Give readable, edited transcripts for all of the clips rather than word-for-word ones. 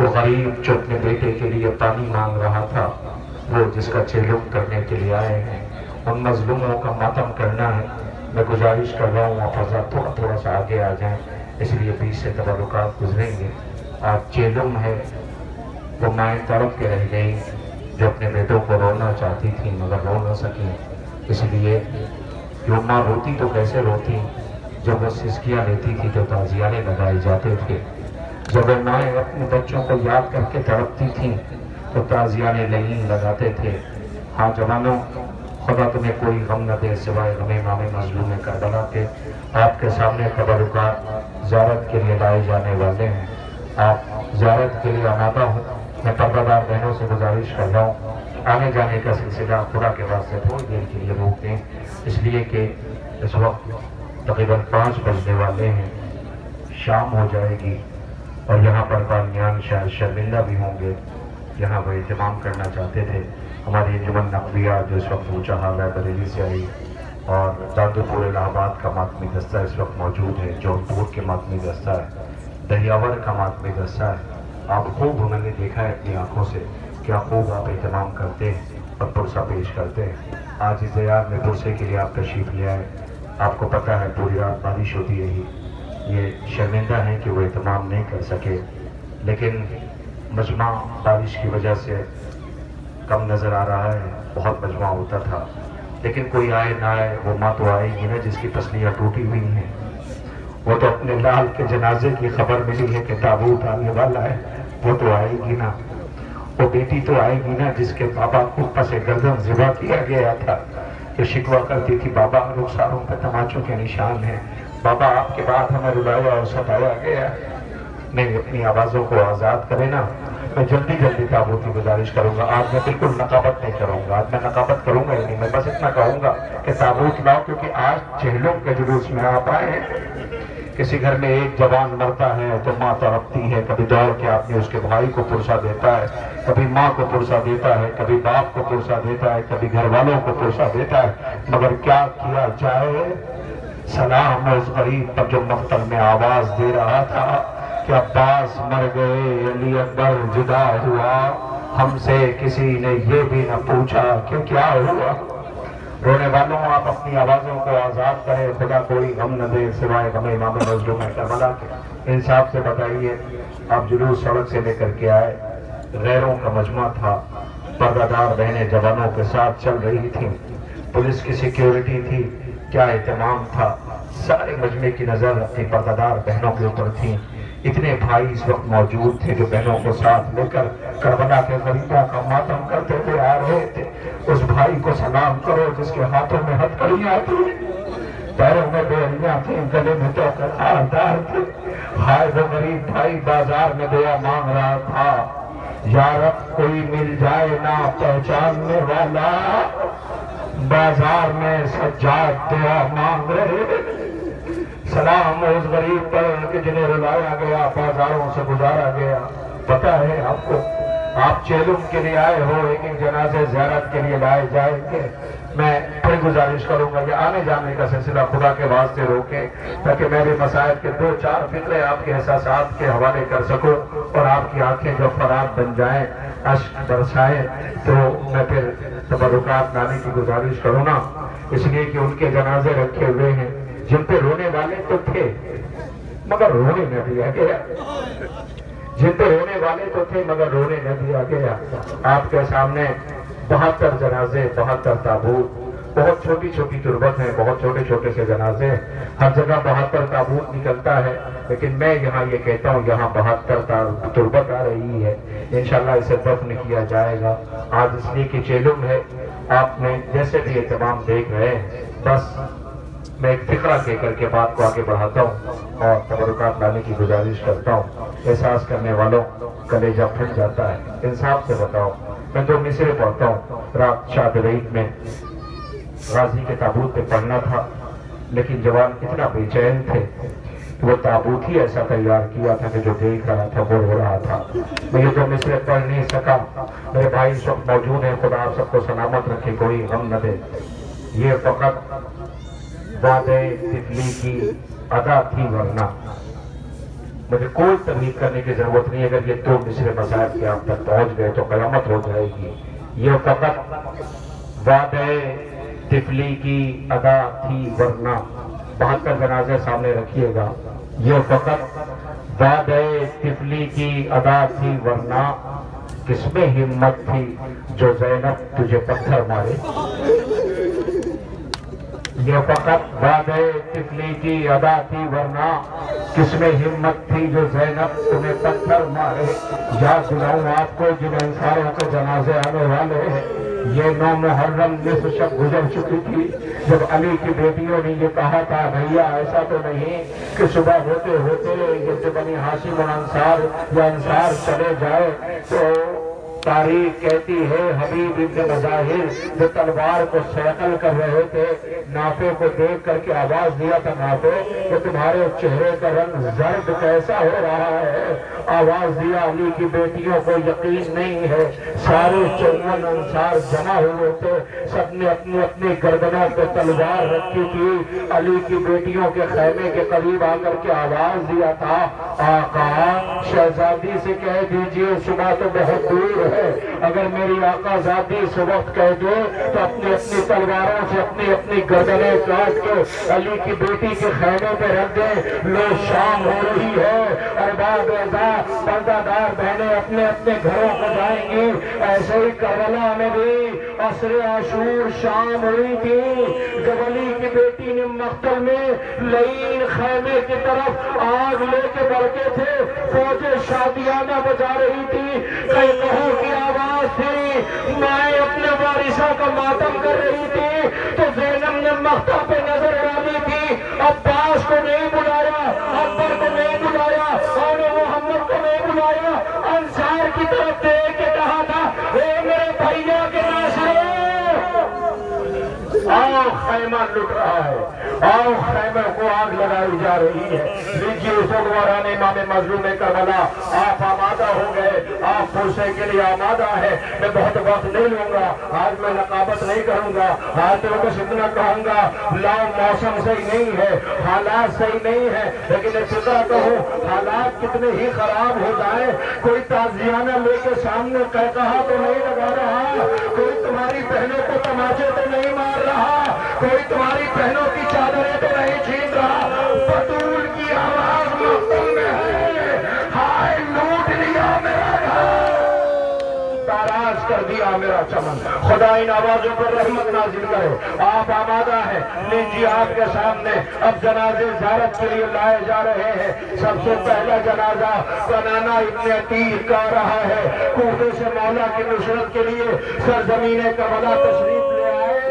وہ غریب جو اپنے بیٹے کے لیے پانی مانگ رہا تھا، وہ جس کا چیلم کرنے کے لیے آئے ہیں، ان مظلوموں کا ماتم کرنا ہے۔ میں گزارش کر رہا ہوں آپ حضرات تھوڑا سا آگے آ جائیں، اس لیے بیچ سے تبرکات گزریں گے۔ آج چیلم ہے، وہ مائیں تڑپ کے رہ گئی جو اپنے بیٹوں کو رونا چاہتی تھی مگر رو نہ سکیں، اس لیے کہ ماں روتی تو کیسے روتی، جب وہ سسکیاں لیتی تھی تو تعزیانے لگائے جاتے تھے، جب وہ مائیں اپنے بچوں کو یاد کر کے تڑپتی تھیں تو تعزیانے نہیں لگاتے تھے۔ ہاں جوانوں، خدا تمہیں کوئی غم نہ دے سوائے غم امام مظلوم کربلا کے۔ آپ کے سامنے تبرکات زیارت کے لیے لائے جانے والے ہیں، آپ زیارت کے لیے آمادہ ہوں۔ میں پردہ دار بہنوں سے گزارش کر رہا ہوں، آنے جانے کا سلسلہ خدا کے واسطے تھوڑی دیر کے لیے روک دیں، اس لیے کہ اس وقت تقریباً 5 بجنے والے ہیں، شام ہو جائے گی اور یہاں پر بامیان شاید شرمندہ بھی ہوں گے۔ یہاں وہ اہتمام کرنا چاہتے تھے، ہماری انجمن نقویہ جو اس وقت اونچا حال ہے بریلی سے آئی، اور دادو پور الہ آباد کا ماتمی دستہ اس وقت موجود ہے، جونپور کے ماتمی دستہ ہے، دہیاور کا ماتمی دستہ ہے۔ آپ خوب میں نے دیکھا ہے اپنی آنکھوں سے کیا خوب آپ اہتمام کرتے ہیں اور پرسہ پیش کرتے ہیں۔ آج اس دیار میں پرسے کے لیے آپ تشریف لے آئے، آپ کو پتہ ہے پوری رات بارش ہوتی رہی، یہ شرمندہ ہیں کہ وہ اہتمام نہیں کر سکے، لیکن مجمع بارش کی وجہ سے کم نظر آ رہا ہے، بہت مجمع ہوتا تھا، لیکن کوئی آئے نہ آئے وہ ماں تو آئے گی نا جس کی پسلیاں ٹوٹی ہوئی ہیں، وہ تو اپنے لال کے جنازے کی خبر ملی ہے کہ تابوت آنے والا ہے، وہ تو آئے گی نا، وہ بیٹی تو آئے گی نا جس کے بابا کو پس گردن ذبح کیا گیا تھا، جو شکوہ کرتی تھی بابا رخساروں پہ تماچوں کے نشان ہیں، بابا آپ کے بعد ہمیں رلایا اور ستایا گیا۔ نہیں، اپنی آوازوں کو آزاد کرے نا۔ میں جلدی تابوت کی گزارش کروں گا، آج میں بالکل نقابت نہیں کروں گا، آج میں نقابت کروں گا ہی نہیں، میں بس اتنا کہوں گا کہ تابوت لاؤ، کیونکہ آج چہلوں کے جلوس میں آپ آئے ہیں۔ کسی گھر میں ایک جوان مرتا ہے تو ماں تڑپتی ہے، کبھی دوڑ کے آدمی اس کے بھائی کو پرسہ دیتا ہے، کبھی ماں کو پرسہ دیتا ہے، کبھی باپ کو پرسہ دیتا ہے، کبھی گھر والوں کو پرسہ دیتا ہے، مگر کیا کیا جائے؟ سلام اس غریب پر جو مقتل میں آواز دے رہا تھا کہ عباس مر گئے، علی اکبر جدا ہوا، ہم سے کسی نے یہ بھی نہ پوچھا کہ کیا ہوا۔ رونے والوں، آپ اپنی آوازوں کو آزاد کریں، خدا کوئی غم نہ دے سوائے غم امام مظلوم کربلا کے۔ انصاف سے بتائیے، آپ جلوس سڑک سے لے کر کے آئے، غیروں کا مجمع تھا، پردہ دار بہنیں جوانوں کے ساتھ چل رہی تھیں، پولیس کی سیکیورٹی تھی، کیا اہتمام تھا، سارے مجمع کی نظر اپنی پردہ دار بہنوں کے اوپر تھی۔ اتنے بھائی اس وقت موجود تھے جو بہنوں کو ساتھ لے کر کربلا کے غریبوں کا ماتم کرتے ہوئے آ رہے تھے۔ اس بھائی کو سلام کرو جس کے ہاتھوں میں ہتھکڑیاں تھیں، پیروں میں بیڑیاں تھیں، گلے میں ہاردار تھے۔ ہائے وہ غریب بھائی بازار میں دعا مانگ رہا تھا، یا رب کوئی مل جائے نا پہچاننے والا، بازار میں سجاد دعا مانگ رہے۔ سلام اس غریب پر کہ جنہیں رلایا گیا، بازاروں سے گزارا گیا۔ پتہ ہے آپ کو، آپ چیلم کے لیے آئے ہو، ایک جنازے زیارت کے لیے لائے جائیں گے۔ میں پھر گزارش کروں گا یہ آنے جانے کا سلسلہ خدا کے واسطے روکیں، تاکہ میں بھی مسائل کے 2-4 فقرے آپ کے احساسات کے حوالے کر سکوں اور آپ کی آنکھیں جو فرات بن جائیں، اشک برسائیں، تو میں پھر تبرکات لانے کی گزارش کروں نا، اس لیے کہ ان کے جنازے رکھے ہوئے ہیں جن پہ رونے والے تو تھے مگر رونے نہ دیا گیا، جن پہ رونے والے تو تھے مگر رونے نہ دیا گیا۔ آپ کے سامنے 72 جنازے، 72 تابوت، بہت چھوٹی چھوٹی تربت ہیں، بہت چھوٹے چھوٹے سے جنازے ہیں، ہر جگہ 72 تابوت نکلتا ہے، لیکن میں یہاں یہ کہتا ہوں یہاں 72 تربت آ رہی ہے، انشاءاللہ اسے دفن کیا جائے گا۔ آج اس لیے کہ چیلم ہے، آپ نے جیسے بھی اہتمام دیکھ رہے ہیں، بس میں ایک فقرہ کہہ کر کے بات کو آگے بڑھاتا ہوں اور تبرکات لانے کی گزارش کرتا ہوں۔ احساس کرنے والوں کلیجہ پھٹ جاتا ہے۔ انصاف سے بتاؤ، میں 2 مصرے پڑھتا ہوں، رات شاد العید میں غازی کے تابوت پہ پڑھنا تھا، لیکن جوان اتنا بے چین تھے کہ وہ تابوت ہی ایسا تیار کیا تھا کہ جو دیکھ رہا تھا وہ رو رہا تھا۔ میں یہ 2 مصرے پڑھ نہیں سکا، میرے بھائی سب موجود ہیں، خدا آپ سب کو سلامت رکھے، کوئی غم نہ دے۔ یہ فقط وعدے تفلی کی ادا تھی، ورنہ مجھے کوئی تمہید کرنے کی ضرورت نہیں. اگر یہ دو مصرے مذاہب کے آپ تک پہنچ گئے تو قیامت ہو جائے گی. یہ فقط وعدہ طفلی کی ادا تھی ورنہ 72 جنازے سامنے رکھیے گا. یہ فقط وعدہ طفلی کی ادا تھی ورنہ کس میں ہمت تھی جو زینب تجھے پتھر مارے. یہ فقط وعدہ طفلی کی ادا تھی ورنہ کس میں ہمت تھی جو زینب تمہیں پتھر مارے. یاد دلاؤں آپ کو جن انصاروں کے جنازے آنے والے ہیں. یہ 9 محرم نصف شب گزر چکی تھی جب علی کی بیٹیوں نے یہ کہا تھا بھیا ایسا تو نہیں کہ صبح ہوتے ہوتے یہ بنی ہاشم الانصار یا انصار چلے جائے. تو تاریخ کہتی ہے حبیب ابن مظاہر جو تلوار کو سیقل کر رہے تھے نافع کو دیکھ کر کے آواز دیا تھا نافع کہ تمہارے چہرے کا رنگ زرد کیسا ہو رہا ہے. آواز دیا علی کی بیٹیوں کو یقین نہیں ہے. سارے 54 انصار جمع ہوئے تھے. سب نے اپنی اپنی گردنوں پہ تلوار رکھی تھی. علی کی بیٹیوں کے خیمے کے قریب آ کر کے آواز دیا تھا آقا شہزادی سے کہہ دیجئے صبح تو بہت دور ہے. اگر میری آقا زادی اس وقت کہہ دے تو اپنی اپنی تلواروں سے اپنی اپنی گردنیں کاٹ کے علی کی بیٹی کے خیمے پہ رکھ دے. لو شام ہو رہی ہے. ارباب اعزاز پردہ دار بہنیں اپنے اپنے گھروں کو جائیں گی. ایسے ہی کربلا میں بھی عصر عاشور شام ہوئی تھی جب علی کی بیٹی نے مقتل میں لعین خیمے کی طرف آگ لے کے بڑھتے تھے. فوجیں شادیانہ بجا رہی تھی. کئی کہوں کی آواز تھی. مائیں اپنے وارثہ کا ماتم کر رہی تھی تو زینب نے مقتل پہ نظر ڈالی تھی. عباس کو نہیں بلایا, اکبر کو نہیں بلایا, اور محمد کو نہیں بلایا. انصار کی طرف دیکھ کے کہا تھا اے میرے بھائیا کے ناصرو آؤ خیمہ لٹ رہا ہے, آؤ خیمہ کو آگ لگائی جا رہی ہے. لیجیے سوگواران امام مظلوم کربلا آپ آمادہ ہو گئے, آپ پوچھنے کے لیے آمادہ ہے. میں بہت وقت نہیں لوں گا, آج میں نقابت نہیں کروں گا. آج تو بس اتنا کہوں گا لاؤ موسم صحیح نہیں ہے, حالات صحیح نہیں ہے, لیکن ایک فکر کہوں حالات کتنے ہی خراب ہو جائیں کوئی تعزیانہ لے کے سامنے کہا تو نہیں لگا رہا, کوئی تمہاری بہنوں کو تماچے تو نہیں مار رہا, کوئی تمہاری بہنوں کی چادریں تو نہیں چھین رہا. بطول کی آواز مقتل میں ہے, ہائے لوٹ لیا میرا گھر, تاراج کر دیا میرا چمن. خدا ان آوازوں پر رحمت نازل کرے. آپ آمادہ ہیں, لیجیے آپ کے سامنے اب جنازے زیارت کے لیے لائے جا رہے ہیں. سب سے پہلا جنازہ کنانا ابن عتیق کا رہا ہے. کوفے سے مولا کی نصرت کے لیے سرزمین کربلا تشریف لے آئے.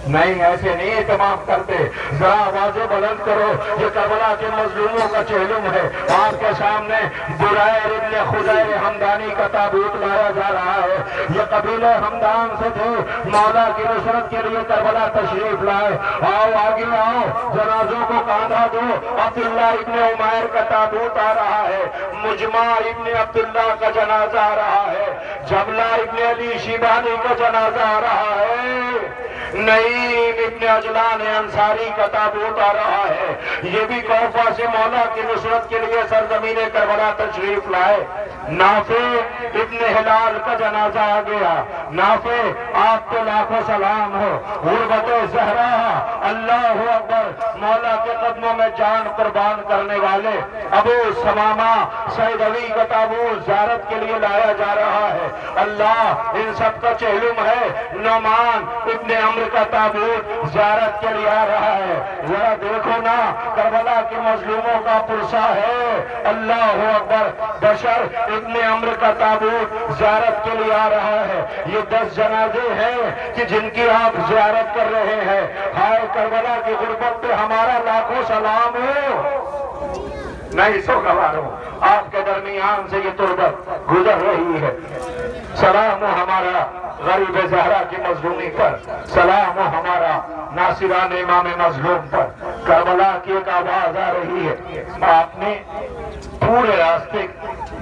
نہیں ایسے نہیں اہتمام کرتے, ذرا آوازیں بلند کرو. یہ کربلا کے مظلوموں کا چہلم ہے. آپ کے سامنے برائر ابن خزیر ہمدانی کا تابوت لایا جا رہا ہے. یہ قبیلہ ہمدان سے تھے, مولا کی نصرت کے لیے کربلا تشریف لائے. آؤ آگے آؤ, جنازوں کو کاندھا دو. عبداللہ ابن عمیر کا تابوت آ رہا ہے. مجمع ابن عبداللہ کا جنازہ آ رہا ہے. جبلہ ابن علی شیبانی کا جنازہ آ رہا ہے. نعیم ابن عجلان انصاری کا تابوت آ رہا ہے. یہ بھی کوفہ سے مولا کی نصرت کے لیے سرزمین کربلا تشریف لائے. نافع ابن ہلال کا جنازہ آ گیا. نافع آپ کو لاکھوں سلام ہو. غربت زہرا اللہ اکبر, مولا کے قدموں میں جان قربان کرنے والے ابو ثمامہ سید علی کا تابوت زیارت کے لیے لایا جا رہا ہے. اللہ ان سب کا چہلم ہے. نعمان ابن عمرو کا تابوت زیارت کے لیے آ رہا ہے. ذرا دیکھو نا کربلا کے مظلوموں کا پرسہ ہے. اللہ اکبر. بشر ابن عمرو کا تابوت زیارت کے لیے آ رہا ہے. یہ 10 جنازے ہیں کہ جن کی آپ زیارت کر رہے ہیں. ہائے کربلا کی غربت پہ ہمارا لاکھوں سلام ہو. نہیں سو گواروں, آپ کے درمیان سے یہ تربت گزر رہی ہے. سلام ہو ہمارا غریب زہرا کی مظلومی پر, سلام ہو ہمارا ناصران امام مظلوم پر. کربلا کی ایک آواز آ رہی ہے. آپ نے پورے راستے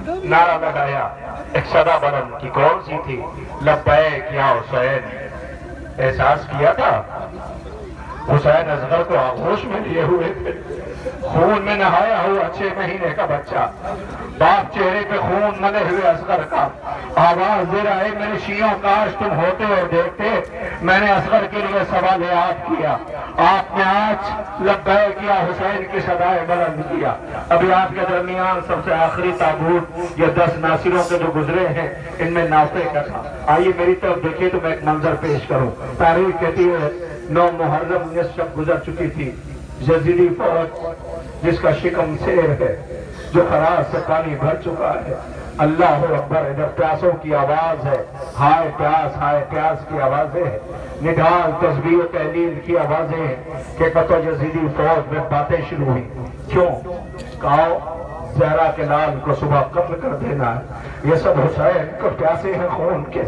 نعرہ لگایا, ایک صدا بلند کی, کون سی تھی؟ لبیک یا حسین. احساس کیا تھا حسین اصغر کو آغوش میں لیے ہوئے تھے، خون میں نہایا ہوا 6 مہینے کا بچہ، باپ چہرے پہ خون ملے ہوئے اصغر کا، آواز دے رہا ہے میرے شیعوں کاش تم ہوتے اور دیکھتے، میں نے اصغر کے لیے سوال یاد کیا، آپ نے آج لبیک کیا حسین کی صدائے بلند کیا۔ ابھی آپ کے درمیان سب سے آخری تابوت یہ 10 ناصروں کے جو گزرے ہیں ان میں نافع کا تھا۔ آئیے میری طرف دیکھیے تو میں ایک منظر پیش کروں۔ تاریخ کہتی ہے 9 محرم 19 شب گزر چکی تھی، یزیدی فوج جس کا شکم سیر ہے، جو خراج سے پانی بھر چکا ہے، اللہ اکبر، ادھر پیاسوں کی آواز ہے، ہائے پیاس کی آوازیں ہیں، نڈال تسبیح و تحلیل کی آوازیں ہیں کہ قطع یزیدی فوج میں باتیں شروع ہوئی۔ کیوں؟ کہو زہرا کے لال کو صبح قتل کر دینا ہے، یہ سب حسین کو پیاسے ہیں خون کے۔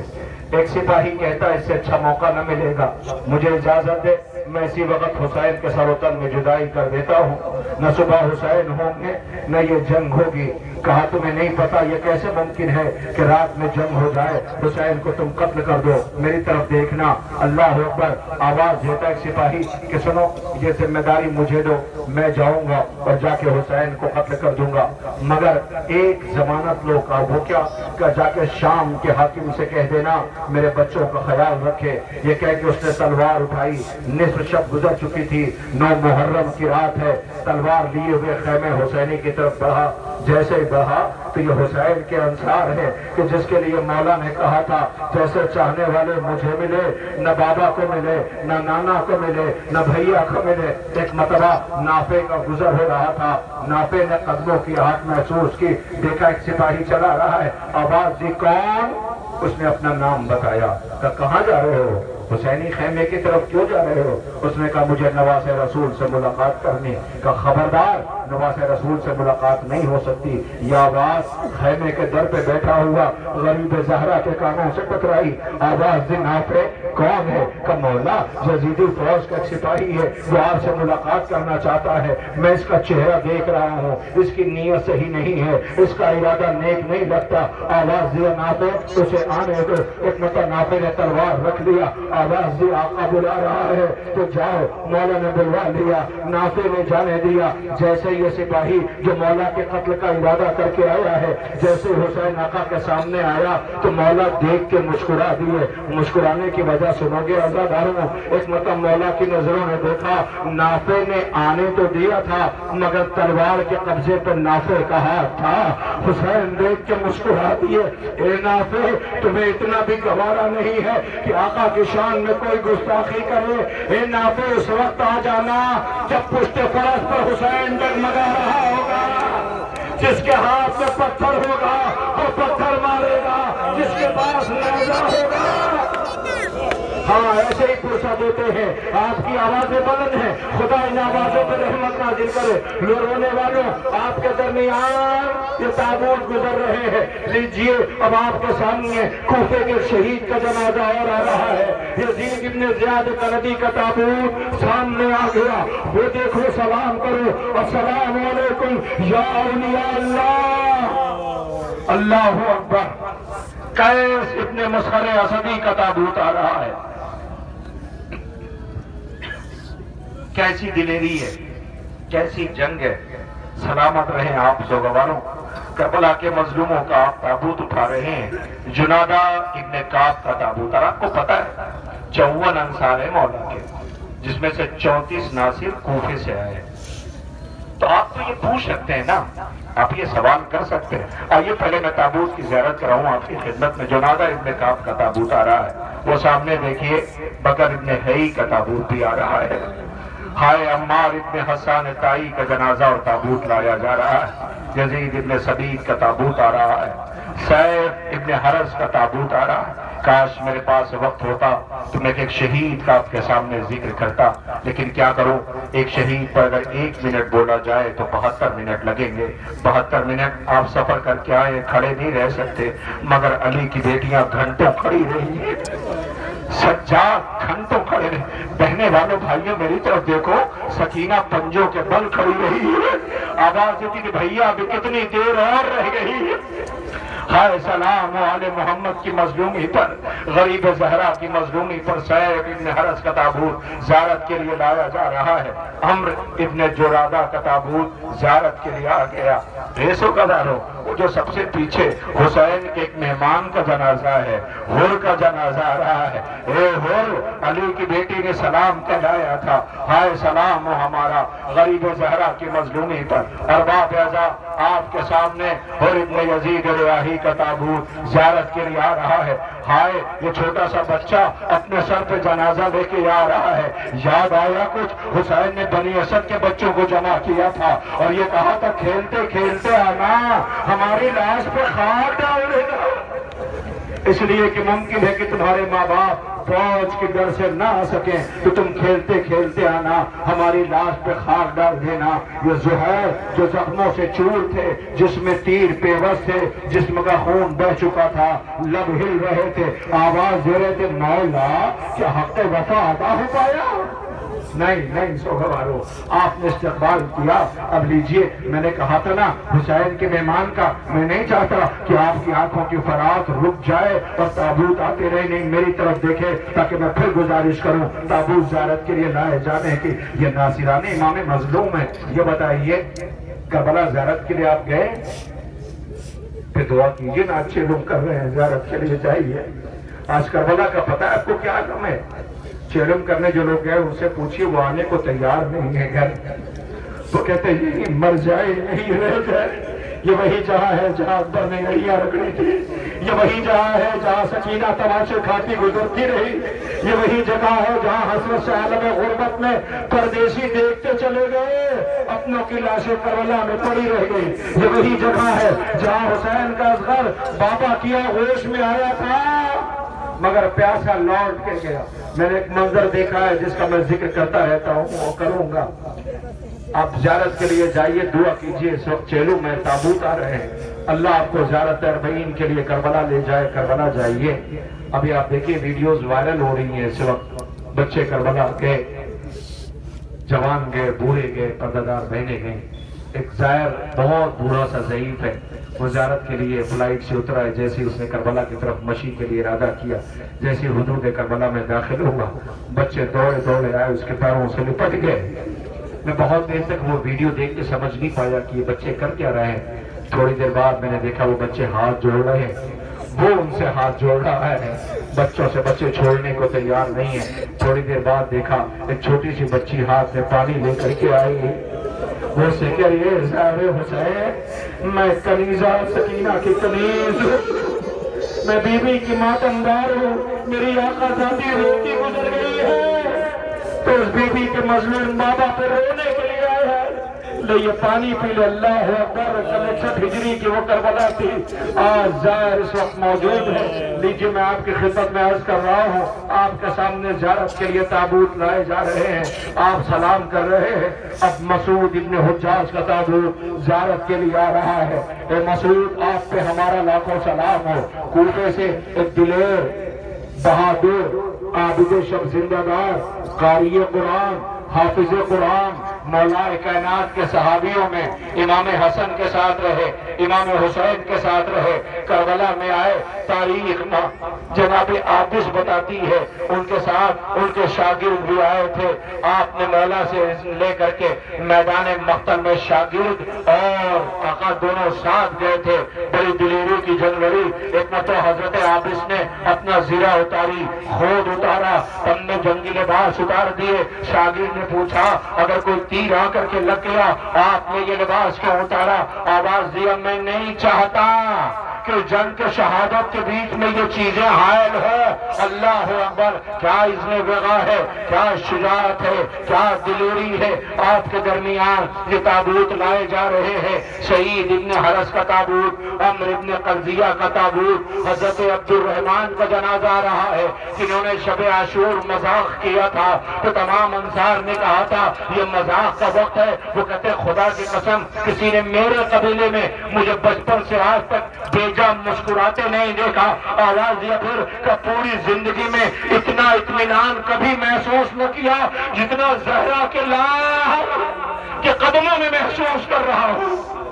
ایک سپاہی کہتا ہے اس سے اچھا موقع نہ ملے گا، مجھے اجازت دے میں اسی وقت حسین کے سر و تن میں جدائی کر دیتا ہوں، نہ صبح حسین ہوں گے نہ یہ جنگ ہوگی۔ کہا تمہیں نہیں پتا یہ کیسے ممکن ہے کہ رات میں جنگ ہو جائے، حسین کو تم قتل کر دو، میری طرف دیکھنا، اللہ اکبر۔ آواز دیتا ہے سپاہی کہ سنو یہ ذمہ داری مجھے دو، میں جاؤں گا اور جا کے حسین کو قتل کر دوں گا، مگر ایک ضمانت لو۔ کا وہ کیا؟ کہ جا کے شام کے حاکم سے کہہ دینا میرے بچوں کا خیال رکھے۔ یہ کہہ کے اس نے تلوار اٹھائی، نصف شب گزر چکی تھی، 9 محرم کی رات ہے، تلوار لیے ہوئے خیمے حسینی کی طرف بڑھا۔ جیسے ہی بڑھا تو یہ حسین کے انصار ہے کہ جس کے لیے مولا نے کہا تھا جیسے چاہنے والے مجھے ملے، نہ بابا کو ملے، نہ نانا کو ملے، نہ بھیا کو ملے۔ ایک مرتبہ نافع کا گزر ہو رہا تھا، نافع نے قدموں کی آہٹ محسوس کی، دیکھا ایک سپاہی چلا رہا ہے، آواز دی کون؟ اس نے اپنا نام بتایا، کہ کہاں جا رہے ہو؟ حسینی خیمے کی طرف کیوں جا رہے ہو؟ اس نے کہا مجھے نواز رسول سے ملاقات کرنی۔ کہا خبردار، نواز رسول سے ملاقات نہیں ہو سکتی۔ یہ آواز خیمے کے در پہ بیٹھا ہوا غریب زہرا کے کانوں سے ٹکرائی، آواز دی نافع کون ہے؟ کہ مولا یزیدی فوج کا ایک سپاہی ہے، وہ آپ سے ملاقات کرنا چاہتا ہے، میں اس کا چہرہ دیکھ رہا ہوں، اس کی نیت صحیح نہیں ہے، اس کا ارادہ نیک نہیں لگتا۔ آواز دیا نافع اسے آنے دو۔ ایک مرتبہ نافع نے تلوار رکھ لیا، آواز دی آقا بلا رہا ہے تو جاؤ۔ مولا نے بلوا لیا، نافع نے جانے دیا۔ جیسے یہ سپاہی جو مولا کے قتل کا ارادہ کر کے آیا ہے، جیسے حسین آقا کے سامنے آیا تو مولا دیکھ کے مسکرا دیے۔ مسکرانے کی وجہ سنو گے عزاداروں، ایک مرتبہ مولا کی نظروں نے دیکھا نافع نے آنے تو دیا تھا مگر تلوار کے قبضے پر نافع کا ہاتھ تھا۔ حسین دیکھ کے مسکرا دیے، اے نافع تمہیں اتنا بھی گوارا نہیں ہے کہ آقا کی شان میں کوئی گستاخی کرے؟ اے نافع اس وقت آ جانا جب پشت فرس پر حسین ڈگمگا رہا ہوگا، جس کے ہاتھ میں پتھر ہوگا وہ پتھر مارے گا، جس کے پاس نیزہ ہوگا۔ ہاں ایسے ہی پرسہ دیتے ہیں، آپ کی آوازیں بلند ہیں، خدا ان آوازوں پہ رحمت نازل کرے۔ رونے والوں آپ کے درمیان یہ تابوت گزر رہے ہیں، لیجئے اب آپ کے سامنے کوفے کے شہید کا جنازہ اور آ رہا ہے۔ یزید ابن زیاد کندی کا تابوت سامنے آ گیا، وہ دیکھو سلام کرو، السلام علیکم یا اولیاء اللہ۔ اللہ اکبر۔ قیس ابن مسخر اسدی کا تابوت آ رہا ہے۔ کیسی دلیری ہے، کیسی جنگ ہے۔ سلامت رہیں آپ سوگواروں، کربلا کے مظلوموں کا آپ تابوت اٹھا رہے ہیں۔ جنادہ ابن کعب کا تابوت، اور آپ کو پتا ہے 54 انصار ہیں مولا کے، جس میں سے 34 ناصر کوفے سے آئے ہیں۔ تو آپ تو یہ پوچھ سکتے ہیں نا، آپ یہ سوال کر سکتے ہیں۔ آئیے پہلے میں تابوت کی زیارت کراؤں آپ کی خدمت میں۔ جنادہ ابن کعب کا تابوت آ رہا ہے، وہ سامنے دیکھیے۔ بکر ابن حی کا تابوت بھی آ رہا ہے۔ ہائے عمار ابن حسان تائی کا جنازہ اور تابوت لایا جا رہا ہے۔ یزید ابن سبید کا تابوت آ رہا ہے۔ سیف ابن حرز کا تابوت آ رہا ہے۔ کاش میرے پاس وقت ہوتا تو میں ایک شہید کا آپ کے سامنے ذکر کرتا، لیکن کیا کروں، ایک شہید پر اگر 1 منٹ بولا جائے تو 72 منٹ لگیں گے۔ 72 منٹ آپ سفر کر کے آئے، کھڑے نہیں رہ سکتے، مگر علی کی بیٹیاں گھنٹوں کھڑی رہی ہیں۔ سجاد گھنٹوں کھڑے رہے۔ بہنے والوں بھائیوں میری طرف دیکھو، سکینہ پنجوں کے بل کھڑی رہی ہے، آواز دیتی کہ بھیا ابھی کتنی دیر اور رہ گئی ہے۔ ہائے سلام آل محمد کی مظلومی پر، غریب زہرا کی مظلومی پر سعید ابن حرس کا تابوت زیارت کے لیے لایا جا رہا ہے۔ عمرو ابن جرادہ کا تابوت زیارت کے لیے آ گیا۔ ریسو کا دارو، وہ جو سب سے پیچھے حسین کے ایک مہمان کا جنازہ ہے، حر کا جنازہ آ رہا ہے۔ اے حر، علی کی بیٹی نے سلام کہلایا تھا، ہائے سلام ہو ہمارا غریب زہرا کی مظلومی پر۔ ارباب اعزا، آپ کے سامنے حر ابن یزید ریاحی کا تابوت زیارت کے لیے آ رہا ہے۔ ہائے، یہ چھوٹا سا بچہ اپنے سر پہ جنازہ لے کے آ رہا ہے۔ یاد آیا کچھ؟ حسین نے بنی اسد کے بچوں کو جمع کیا تھا اور یہ کہا تھا کھیلتے کھیلتے آنا، ہماری لاش پہ خاک ڈال دینا، اس لیے کہ ممکن ہے کہ تمہارے ماں باپ فوج کے ڈر سے نہ آ سکیں، تو تم کھیلتے کھیلتے آنا، ہماری لاش پہ خاک ڈال دینا۔ یہ زہیر جو زخموں سے چور تھے، جس میں تیر پیوست تھے، جسم کا خون بہ چکا تھا، لب ہل رہے تھے، آواز دے رہے تھے مولا کیا حق وفا ادا ہو پایا؟ نہیں سوگوارو، آپ نے استقبال کیا، اب لیجئے، میں نے کہا تھا نا حسین کے مہمان کا، میں نہیں چاہتا کہ آپ کی آنکھوں کی فرات رک جائے اور تابوت آتے رہے، نہیں میری طرف دیکھے تاکہ میں پھر گزارش کروں تابوت زیارت کے لیے لائے جانے کی۔ یہ ناصران امام مظلوم ہے۔ یہ بتائیے کربلا زیارت کے لیے آپ گئے؟ پھر دعا کیجئے نا، اچھے لوگ کر رہے ہیں زیارت کے لیے جائیے۔ آج کربلا کا پتہ ہے آپ کو کیا غم ہے؟ چیلم کرنے جو لوگ گئے ان سے پوچھئے، وہ آنے کو تیار نہیں ہے گھر، وہ کہتے ہیں یہی مر جائے یہی رہ جائے۔ یہ وہی جہاں ہے جہاں اکبر نے گڑیاں رکھنی تھی، یہ وہی جہاں ہے جہاں سکینہ تماشے کھاتی گزرتی رہی، یہ وہی جگہ ہے جہاں حسرت سے عالم غربت میں پردیسی دیکھتے چلے گئے، اپنوں کی لاشیں کربلا میں پڑی رہ گئی، یہ وہی جگہ ہے جہاں حسین کا اصغر بابا کیا ہوش میں آیا تھا مگر پیاسا لوٹ کے گیا۔ میں نے ایک منظر دیکھا ہے جس کا میں ذکر کرتا رہتا ہوں اور کروں گا۔ آپ زیارت کے لیے جائیے، دعا کیجئے، اس وقت چیلو میں تابوت آ رہے ہیں، اللہ آپ کو زیارت اربعین کے لیے کربلا لے جائے، کربلا جائیے۔ ابھی آپ دیکھیے ویڈیوز وائرل ہو رہی ہیں اس وقت، بچے کربلا گئے، جوان گئے، بوڑھے گئے، پردہ بہنیں گئیں۔ ایک زائر بہت بوڑھا سا ضعیف ہے، وہ زیارت کے لیے فلائٹ سے اترا ہے، جیسے اس نے کربلا کی طرف مشی کے لیے ارادہ کیا، جیسے حدود کربلا میں داخل ہوا، بچے دوڑے آئے، اس کے پیروں سے لپٹ گئے۔ میں بہت دیر تک وہ ویڈیو دیکھ کے سمجھ نہیں پایا کہ یہ بچے کر کیا رہے ہیں۔ تھوڑی دیر بعد میں نے دیکھا وہ بچے ہاتھ جوڑ رہے ہیں، وہ ان سے ہاتھ جوڑ رہا ہے، بچوں سے بچے چھوڑنے کو تیار نہیں ہے۔ تھوڑی دیر بعد دیکھا ایک چھوٹی سی بچی ہاتھ میں پانی لے کر کے آئی، وہ سے کہ یہ زہر حسین، میں کنیزہ سکینہ کی کنیز ہوں، میں بی بی کی ماتمدار ہوں، میری آقا ذاتی روتی گزر گئی ہے، تو اس بی بی کے مظلوم بابا پہ رونے کے لیے آئے ہیں، لے یہ پانی پی لے۔ اللہ اکبر، 61 ہجری کی وہ کربلا تھی، آج زائر اس وقت موجود ہے۔ لیجیے میں آپ کی خدمت میں عرض کر رہا ہوں، آپ کے سامنے زیارت کے لیے تابوت لائے جا رہے ہیں، آپ سلام کر رہے ہیں۔ اب مسعود ابن حجاج کا تابوت زیارت کے لیے آ رہا ہے۔ اے مسعود، آپ پہ ہمارا لاکھوں سلام ہو۔ کوفے سے ایک دلیر، بہادر، عابد شب زندہ دار، قاری قرآن، حافظ قرآن، مولا کائنات کے صحابیوں میں امام حسن کے ساتھ رہے، امام حسین کے ساتھ رہے، کربلا میں آئے۔ تاریخ جناب عابس بتاتی ہے ان کے ساتھ ان کے شاگرد بھی آئے تھے۔ آپ نے مولا سے لے کر کے میدان مقتل میں شاگرد اور آقا دونوں ساتھ گئے تھے۔ بڑی دلیری کی جنگ لڑی۔ ایک مرتبہ حضرت عابس نے اپنا زیرہ اتاری، خود اتارا، ہم نے جنگی لباس اتار دیے۔ شاگرد نے پوچھا اگر کوئی تیر آ کر کے لگ گیا آپ نے یہ لباس کیوں اتارا؟ آواز دیا میں نہیں چاہتا کہ جنگ کے شہادت کے بیچ میں یہ چیزیں حائل ہو۔ اللہ اکبر، کیا اذن وغا ہے، کیا شجاعت ہے، کیا دلیری ہے۔ آپ کے درمیان یہ تابوت لائے جا رہے ہیں۔ شہید ابن حرس کا تابوت، عمرو ابن قرضیہ کا تابوت، حضرت عبد الرحمن کا جنازہ آ رہا ہے جنہوں نے شب عاشور مذاق کیا تھا تو تمام انصار نے کہا تھا یہ مذاق کا وقت ہے۔ وہ کہتے خدا کی قسم کسی نے میرے قبیلے میں مجھے بچپن سے آج تک بے جان مسکراتے نہیں دیکھا۔ آواز دیا پھر کہ پوری زندگی میں اتنا اطمینان کبھی محسوس نہ کیا جتنا زہرا کے لال کے قدموں میں محسوس کر رہا ہوں۔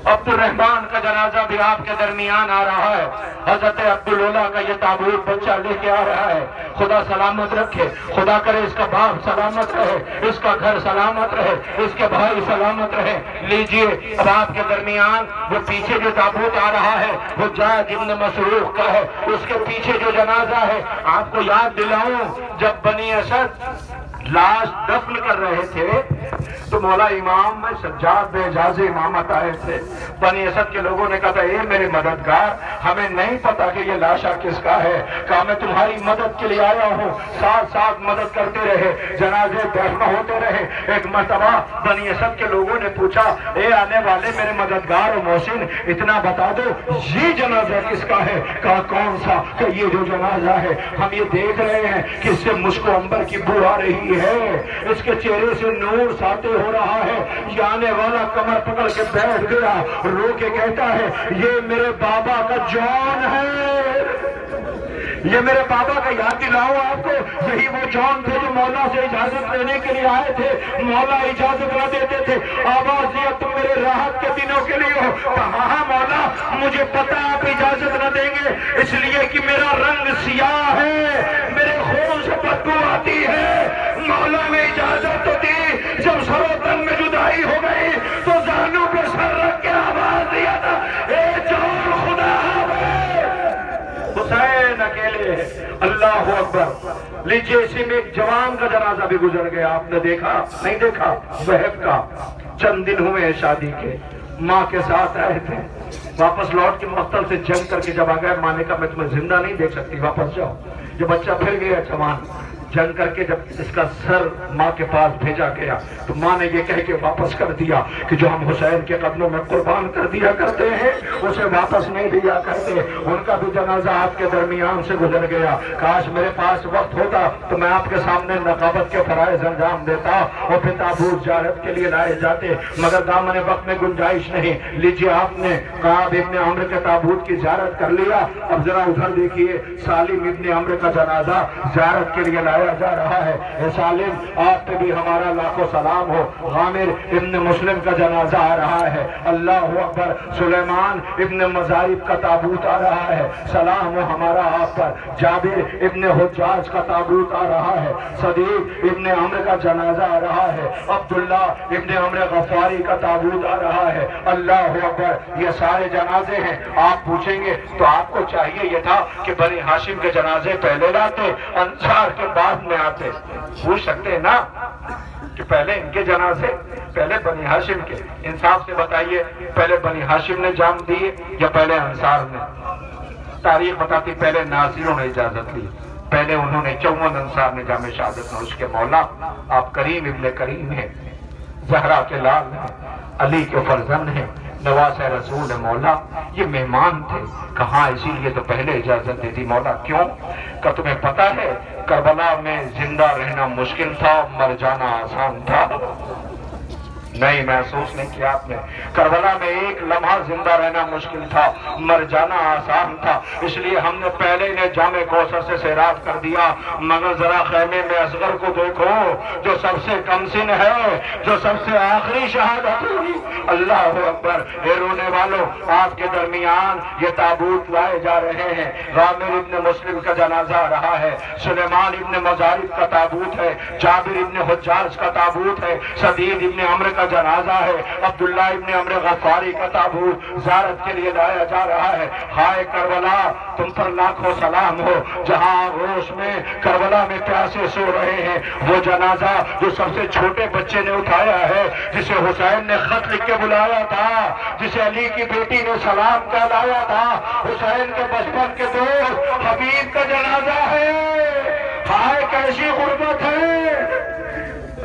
عبد الرحمن کا جنازہ بھی آپ کے درمیان آ رہا ہے۔ حضرت عبداللہ کا یہ تابوت بچہ لے کے آ رہا ہے۔ خدا سلامت رکھے، خدا کرے اس کا باپ سلامت رہے، اس کا گھر سلامت رہے، اس کے بھائی سلامت رہے۔ لیجئے اب آپ کے درمیان وہ پیچھے جو تابوت آ رہا ہے وہ جعد ابن مسروق کا ہے، اس کے پیچھے جو جنازہ ہے آپ کو یاد دلاؤں، جب بنی اسد لاش دفن کر رہے تھے تو مولا امام میں سجاد بے اجازہ امامت آئے تھے۔ بنی اسد کے لوگوں نے کہا تھا اے میرے مددگار، ہمیں نہیں پتا کہ یہ لاشا کس کا ہے، کہا میں تمہاری مدد کے لیے آیا ہوں۔ ساتھ ساتھ مدد کرتے رہے، جنازے دفن ہوتے رہے۔ ایک مرتبہ بنی اسد کے لوگوں نے پوچھا اے آنے والے میرے مددگار و محسن، اتنا بتا دو یہ جنازہ کس کا ہے؟ کہا کون سا؟ کہ یہ جو جنازہ ہے ہم یہ دیکھ رہے ہیں کہ اس سے مشک و عنبر کی بو آ رہی ہے، اس کے چہرے سے نور ساطع ہو رہا ہے۔ یہ آنے والا کمر پکڑ کے بیٹھ گیا، رو کے کہتا ہے یہ میرے بابا کا جان ہے، یہ میرے بابا کا یاد دلاؤں آپ کو، یہی وہ جان تھے جو مولا سے اجازت لینے کے لیے آئے تھے، مولا اجازت نہ دیتے تھے۔ آواز دیا تم میرے راحت کے دنوں کے لیے ہو؟ کہا ہاں مولا مجھے پتا آپ اجازت نہ دیں گے، اس لیے کہ میرا رنگ سیاہ ہے، میرے خون سے بدبو آتی ہے۔ مولا نے اجازت تو دی، جب سر و تن میں جدائی ہو گئی تو زانوں پہ سر رکھ کے آواز دیا تھا اے جان خدا حسین اکیلے ہے۔ اللہ اکبر۔ لیجیے اسی میں ایک جوان کا جنازہ بھی گزر گیا، آپ نے دیکھا نہیں دیکھا؟ وہب کا، چند دن ہوئے شادی کے، ماں کے ساتھ آئے تھے، واپس لوٹ کے مقتل سے جنگ کر کے جب آ گئے، ماں نے کہا میں تمہیں زندہ نہیں دیکھ سکتی، واپس جاؤ۔ جو بچہ پھر گیا جوان، جنگ کر کے جب اس کا سر ماں کے پاس بھیجا گیا تو ماں نے یہ کہہ کے واپس کر دیا کہ جو ہم حسین کے قدموں میں قربان کر دیا کرتے ہیں اسے واپس نہیں دیا کرتے۔ ان کا بھی جنازہ آپ کے درمیان سے گزر گیا۔ کاش میرے پاس وقت ہوتا تو میں آپ کے سامنے نقابت کے فرائض انجام دیتا اور پھر تابوت زیارت کے لیے لائے جاتے، مگر دامن وقت میں گنجائش نہیں۔ لیجیے آپ نے کعب ابن عمرو کے تابوت کی زیارت کر لیا، اب ذرا ادھر دیکھیے، سالم ابن عمرو کا جنازہ زیارت کے لیے لایا جا رہا ہے۔ اے سالم آپ پہ بھی ہمارا لاکھوں سلام ہو۔ عامر ابن مسلم کا جنازہ آ رہا ہے، اللہ اکبر۔ سلیمان ابن مزارب کا تابوت آ رہا ہے، سلام ہو ہمارا آپ پر۔ جابر ابن حجاج کا تابوت آ رہا ہے، صدیق ابن عمرو کا جنازہ آ رہا ہے، عبداللہ ابن عمرو غفاری کا تابوت آ رہا ہے، اللہ اکبر۔ یہ سارے جنازے ہیں۔ آپ پوچھیں گے تو آپ کو چاہیے یہ تھا کہ بنی ہاشم کے جنازے پہلے لاتے، انصار کے بعد میں آتے۔ پوچھ سکتے ہیں نا کہ پہلے ان کے جنازے، پہلے بنی ہاشم کے؟ انصاف سے بتائیے، پہلے بنی ہاشم نے جام دیے یا پہلے انصار نے؟ تاریخ بتاتی پہلے ناصروں نے اجازت لی، پہلے انہوں نے 54 انصار نے جام شہادت نوش کے۔ مولا آپ کریم ابن کریم ہیں، زہرا کے لال ہیں، علی کے فرزند ہیں، نواز رسول ہے۔ مولا یہ مہمان تھے، کہاں اسی لیے تو پہلے اجازت دی تھی۔ مولا کیوں؟ کہ تمہیں پتا ہے کربلا میں زندہ رہنا مشکل تھا، مر جانا آسان تھا۔ نہیں محسوس نہیں کیا آپ نے؟ کربلا میں ایک لمحہ زندہ رہنا مشکل تھا، مر جانا آسان تھا، اس لیے ہم نے پہلے انہیں جامع کوثر سے سیراب کر دیا۔ مگر ذرا خیمے میں اصغر کو دیکھو، جو سب سے کم سن ہے، جو سب سے آخری شہادت ہوئی۔ اللہ اکبر۔ اے رونے والوں، آپ کے درمیان یہ تابوت لائے جا رہے ہیں۔ عامر ابن مسلم کا جنازہ آ رہا ہے، سلیمان ابن مزارب کا تابوت ہے، جابر ابن حجاج کا تابوت ہے، صدیق ابن عمرو کا جنازہ ہے، عبداللہ ابن عمرو غفاری کا تابوت زیارت کے لیے لایا جا رہا ہے۔ ہائے کربلا، تم پر لاکھوں سلام ہو، جہاں روش میں کربلا میں پیاسے سو رہے ہیں۔ وہ جنازہ جو سب سے چھوٹے بچے نے اٹھایا ہے، جسے حسین نے خط لکھ کے بلایا تھا، جسے علی کی بیٹی نے سلام کہلایا تھا، حسین کے بچپن کے دوست حبیب کا جنازہ ہے۔ ہائے کیسی غربت ہے،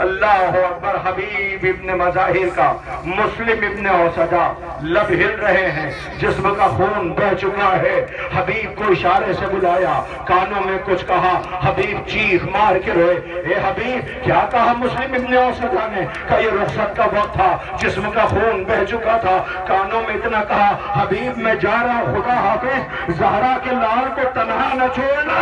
اللہ اکبر حبیب ابن مظاہر کا مسلم ابن اوسجا لب ہل رہے ہیں، جسم کا خون بہ چکا ہے، حبیب کو اشارے سے بلایا، کانوں میں کچھ کہا، حبیب چیخ مار کے روئے، اے حبیب کیا کہا مسلم ابن اوسجا نے؟ کہ یہ رخصت کا وقت تھا، جسم کا خون بہ چکا تھا، کانوں میں اتنا کہا، حبیب میں جا رہا، خدا حافظ، زہرا کے لال کو تنہا نہ چھوڑنا۔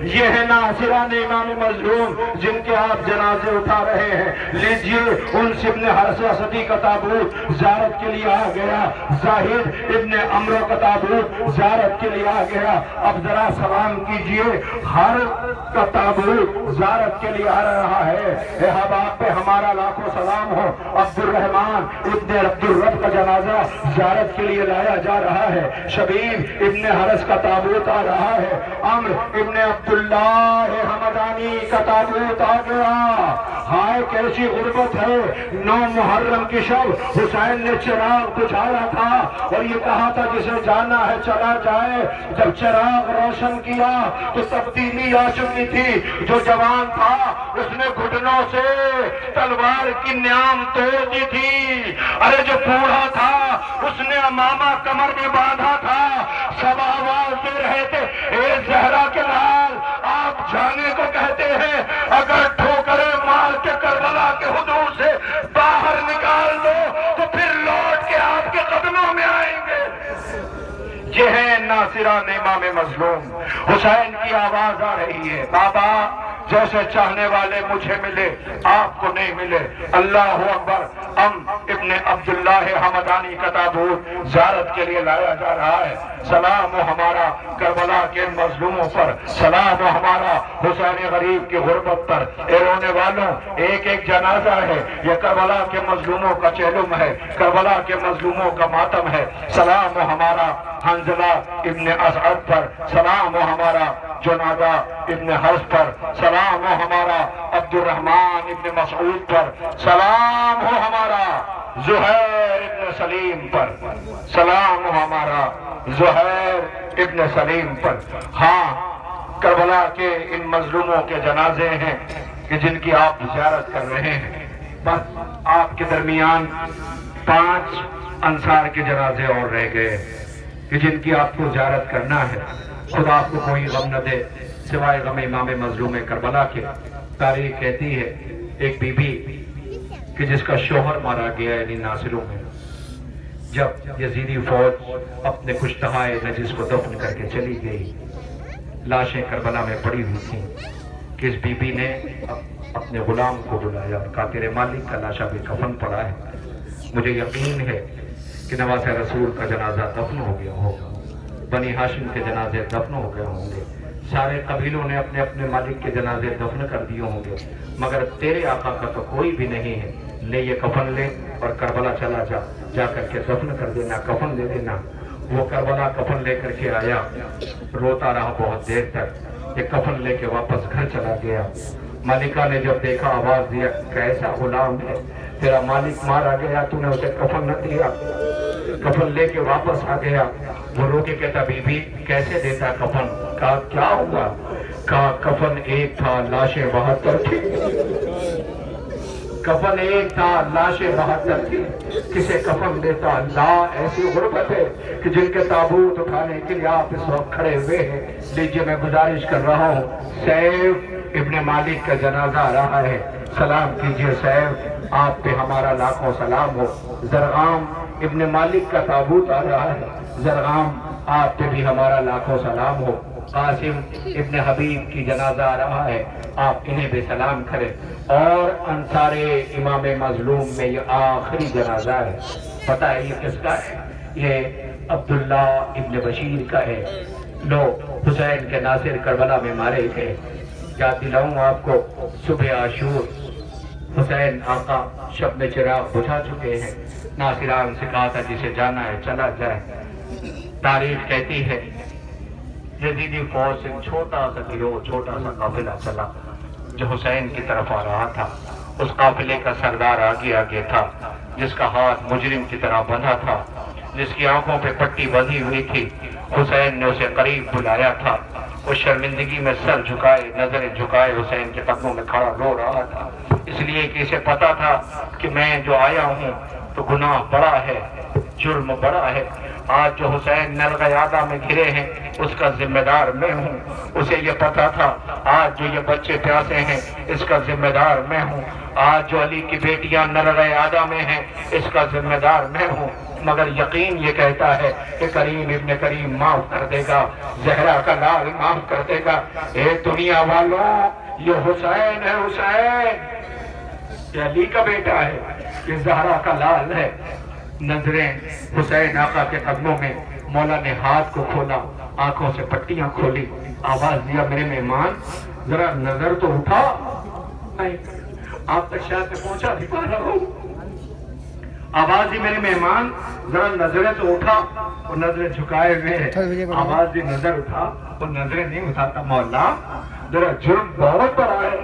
یہ ہے ناصران امام مظلوم جن کے آپ جنازے اٹھا رہے ہیں۔ لیجئے انس ابن حارثہ اسدی کا تابوت زیارت کے لیے آ گیا، زاہد ابن عمرو کا تابوت زیارت کے لیے آ گیا۔ اب ذرا سلام کیجئے، ہر کا تابوت زیارت کے لیے آ رہا ہے۔ اے حباب پہ ہمارا لاکھوں سلام ہو۔ عبد الرحمن ابن عبد الرب کا جنازہ زیارت کے لیے لایا جا رہا ہے۔ شبیب ابن حارث کا تابوت آ رہا ہے۔ عمرو ابن عبداللہ حمدانی کا تابوت آ گیا۔ ہائے کیسی غربت ہے، 9 محرم کی شب حسین نے چراغ بجھایا تھا اور یہ کہا تھا جسے جانا ہے چلا جائے۔ جب چراغ روشن کیا تو تبدیلی آ چکی تھی۔ جو جوان تھا اس نے گھٹنوں سے تلوار کی نیام توڑ دی تھی، ارے جو بوڑھا تھا اس نے امامہ کمر میں باندھا تھا۔ سب آواز دے رہے تھے، اے زہرا کے لال آپ جانے کو کہتے ہیں، اگر ٹھوکریں مار کے کربلا کے حدود سے باہر نکال دو تو پھر لوٹ کے آپ کے قدموں میں آئیں گے۔ یہ ہے ناصران امام مظلوم۔ حسین کی آواز آ رہی ہے، بابا جیسے چاہنے والے مجھے ملے آپ کو نہیں ملے۔ اللہ اکبر۔ ابن عبداللہ حمدانی کا تابوت زیارت کے لیے لایا جا رہا ہے۔ سلام ہو ہمارا کربلا کے مظلوموں پر، سلام ہو ہمارا حسین غریب کی غربت پر۔ اے رونے والوں، ایک ایک جنازہ ہے، یہ کربلا کے مظلوموں کا چہلم ہے، کربلا کے مظلوموں کا ماتم ہے۔ سلام ہو ہمارا حنظلہ ابن اسعد پر، سلام ہو ہمارا جنادہ ابن حرس پر، سلام ہو ہمارا عبد الرحمن ابن مسعود پر، سلام ہو ہمارا زہیر ابن سلیم پر، سلام ہو ہمارا زہیر ابن سلیم پر۔ ہاں کربلا کے ان مظلوموں کے جنازے ہیں کہ جن کی آپ زیارت کر رہے ہیں۔ بس آپ کے درمیان 5 انصار کے جنازے اور رہ گئے کہ جن کی آپ کو زیارت کرنا ہے۔ خدا آپ کو کوئی غم نہ دے سوائے غم امام مظلوم کربلا کے۔ تاریخ کہتی ہے ایک بی بی کہ جس کا شوہر مارا گیا یعنی ناصروں میں، جب یزیدی فوج اپنے کشتہائے نجس کو دفن کر کے چلی گئی، لاشیں کربلا میں پڑی ہوئی تھیں کہ اس بی بی نے اپنے غلام کو بلایا اور کہا تیرے مالک کا لاشا بھی کفن پڑا ہے، مجھے یقین ہے کہ نواز رسول کا جنازہ دفن ہو گیا ہوگا، بنی ہاشم کے جنازے دفن ہو گئے ہوں گے، سارے قبیلوں نے اپنے اپنے مالک کے جنازے دفن کر دیے ہوں گے، مگر تیرے آقا کا تو کوئی بھی نہیں ہے، لے یہ کفن لے اور کربلا چلا جا کر کے دفن کر دینا، کفن دے دینا۔ وہ کربلا کفن لے کر کے آیا، روتا رہا بہت دیر تک، یہ کفن لے کے واپس گھر چلا گیا۔ مالکہ نے جب دیکھا آواز دیا، کیسا غلام ہے تیرا مالک مارا گیا، تو نے اسے کفن نہ دیا، کفن لے کے واپس آ گیا۔ وہ رو کے کہتا بی بی کیسے دیتا کفن؟ کہا کیا ہوا؟ کہا کفن ایک تھا لاشیں 72 تھی، کفن ایک تھا لاشیں 72 تھی، کسے کفن دیتا؟ اللہ ایسی غربت ہے کہ جن کے تابوت اٹھانے کے لیے آپ اس وقت کھڑے ہوئے ہیں۔ لیجئے میں گزارش کر رہا ہوں، سیف ابن مالک کا جنازہ آ رہا ہے، سلام کیجئے سیف، آپ پہ ہمارا لاکھوں سلام ہو۔ زرغام ابن مالک کا تابوت آ رہا ہے، زرغام آپ پہ بھی ہمارا لاکھوں سلام ہو۔ قاسم ابن حبیب کی جنازہ آ رہا ہے، آپ انہیں بھی سلام کریں۔ اور انصار امام مظلوم میں یہ آخری جنازہ ہے، پتہ ہے یہ کس کا ہے؟ یہ عبداللہ ابن بشیر کا ہے۔ لو حسین کے ناصر کربلا میں مارے گئے۔ یاد دلاؤں آپ کو، صبح عاشور حسین آقا شب میں چراغ بجھا چکے ہیں، ناصران سے کہا تھا جسے جانا ہے چلا جائے۔ تاریخ کہتی ہے یزیدی فوج سے چھوٹا سا گروہ، چھوٹا سا قافلہ چلا جو حسین کی طرف آ رہا تھا۔ اس قافلے کا سردار آگے آگے تھا، جس کا ہاتھ مجرم کی طرح بندھا تھا، جس کی آنکھوں پہ پٹی بندھی ہوئی تھی۔ حسین نے اسے قریب بلایا تھا، وہ شرمندگی میں سر جھکائے، نظریں جھکائے حسین کے قدموں میں کھڑا رو رہا تھا، اس لیے کہ اسے پتا تھا کہ میں جو آیا ہوں تو گناہ بڑا ہے، جرم بڑا ہے۔ آج جو حسین نرغ یادہ میں گھرے ہیں اس کا ذمہ دار میں ہوں۔ اسے یہ پتا تھا آج جو یہ بچے پیاسے ہیں اس کا ذمہ دار میں ہوں، آج جو علی کی بیٹیاں نرغ یادہ میں ہیں اس کا ذمہ دار میں ہوں، مگر یقین یہ کہتا ہے کہ کریم ابن کریم معاف کر دے گا، زہرا کا لال معاف کر دے گا۔ اے دنیا والوں، یہ حسین ہے، حسین یہ علی کا بیٹا ہے، یہ زہرا کا لال ہے۔ نظریں حسین آقا کے قدموں میں، مولا نے ہاتھ کو کھولا، آنکھوں سے پٹیاں کھولی، آواز دیا میرے مہمان ذرا نظر تو اٹھا۔ آپ تک شاید میں پہنچا بھی پا رہا ہوں، آواز دی میرے مہمان ذرا نظریں تو اٹھا، وہ نظریں جھکائے ہوئے، آواز دی نظر اٹھا، وہ نظریں نہیں اٹھاتا۔ مولا ذرا جرم بہت بڑا ہے،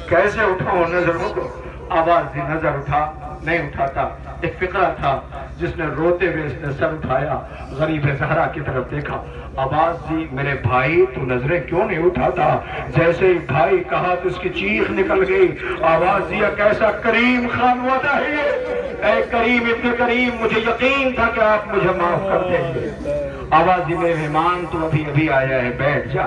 کیسے اٹھاؤں نظروں کو؟ آواز دی نظر اٹھا، نہیں اٹھاتا۔ ایک فقرہ تھا جس نے روتے ہوئے اس نے سر اٹھایا، غریب زہرا کی طرف دیکھا، آواز دی میرے بھائی تو نظریں کیوں نہیں اٹھاتا؟ جیسے ہی بھائی کہا تو اس کی چیخ نکل گئی، آواز دیا کیسا کریم خانوادہ ہے یہ، اے کریم ابن کریم مجھے یقین تھا کہ آپ مجھے معاف کر دیں گے۔ آواز دی میرے مہمان تو ابھی ابھی آیا ہے، بیٹھ جا،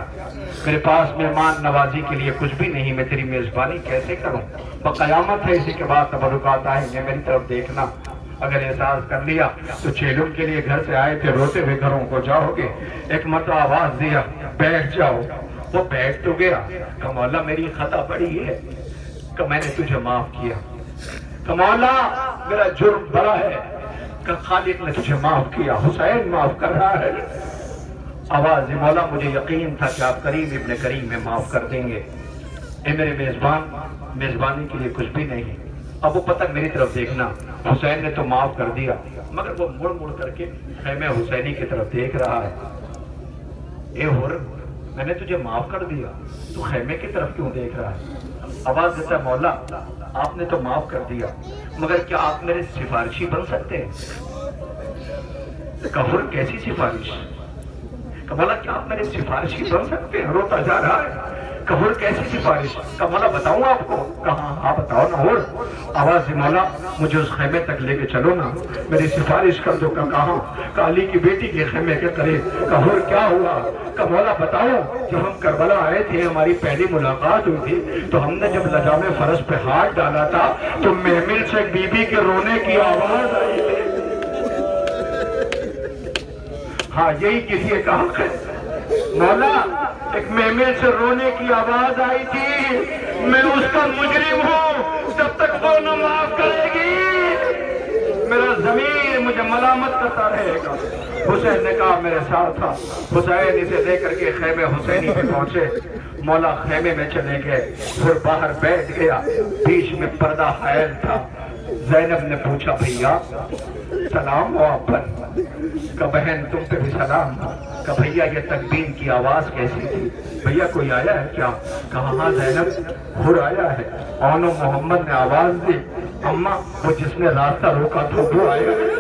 میرے پاس مہمان نوازی کے لیے کچھ بھی نہیں، میں تیری میزبانی کیسے کروں؟ قیامت ہے، اسی کے بعد تبرکات آئیں گے، میری طرف دیکھنا۔ اگر احساس کر لیا تو چیلم کے لیے گھر سے آئے تھے، روتے ہوئے گھروں کو جاؤ گے۔ ایک مرتبہ آواز دیا بیٹھ جاؤ، وہ بیٹھ تو گیا۔ کہ مولا میری خطا بڑی ہے کہ میں نے تجھے معاف کیا، کہ مولا میرا جرم بڑا ہے کہ خالق نے تجھے معاف کیا، حسین معاف کر رہا ہے۔ آواز دی مولا مجھے یقین تھا کہ آپ کریم ابن کریم میں معاف کر دیں گے۔ اے میرے میزبان، میزبانی کے لیے کچھ بھی نہیں، اب وہ پتہ میری طرف دیکھنا، حسین نے تو معاف کر دیا، مگر وہ مڑ مڑ کر کے خیمہ حسینی کی طرف دیکھ رہا ہے۔ اے حر، میں نے تجھے معاف کر دیا، تو خیمے کی طرف کیوں دیکھ رہا ہے؟ آواز دیتا ہے مولا آپ نے تو معاف کر دیا، مگر کیا آپ میرے سفارشی بن سکتے ہیں؟ کہ حر کیسی سفارش؟ کہ مولا کیا آپ میرے سفارشی بن سکتے ہیں؟ روتا جا رہا ہے۔ کہ حر کیسی سفارش؟ کہ مولا بتاؤں آپ کو؟ کہاں ہاں بتاؤ نا حر۔ آواز دی مولا مجھے اس خیمے تک لے کے چلو نا، میری سفارش کر دو۔ کہ کہاں؟ کہ علی کی بیٹی کے خیمے کے قریب۔ کہ حر کیا ہوا؟ کہ مولا بتاؤ جب ہم کربلا آئے تھے ہماری پہلی ملاقات ہوئی تھی تو ہم نے جب لجام فرس پہ ہاتھ ڈالا تھا تو محمل سے بی بی کے رونے کی آواز آئی تھی۔ ہاں یہی کسی ایک حق ہے مولا، ایک محمل سے رونے کی آواز آئی تھی، میں اس کا مجرم ہوں، جب تک وہ نہ معاف کرے گی میرا ضمیر مجھے ملامت کرتا رہے گا۔ حسین نے کہا میرے ساتھ تھا۔ حسین اسے لے کر کے خیمے حسینی پہ پہنچے، مولا خیمے میں چلے گئے، پھر باہر بیٹھ گیا، بیچ میں پردہ حائل تھا۔ زینب نے پوچھا بھیا سلام ہو آپ پر؟ کہ بہن تم پہ بھی سلام۔ کہ بھیا یہ تکبیر کی آواز کیسی تھی؟ بھیا کوئی آیا ہے کیا؟ کہا ہاں زینب حر آیا ہے۔ اونو محمد نے آواز دی اماں وہ جس نے راستہ روکا تھا وہ آیا ہے،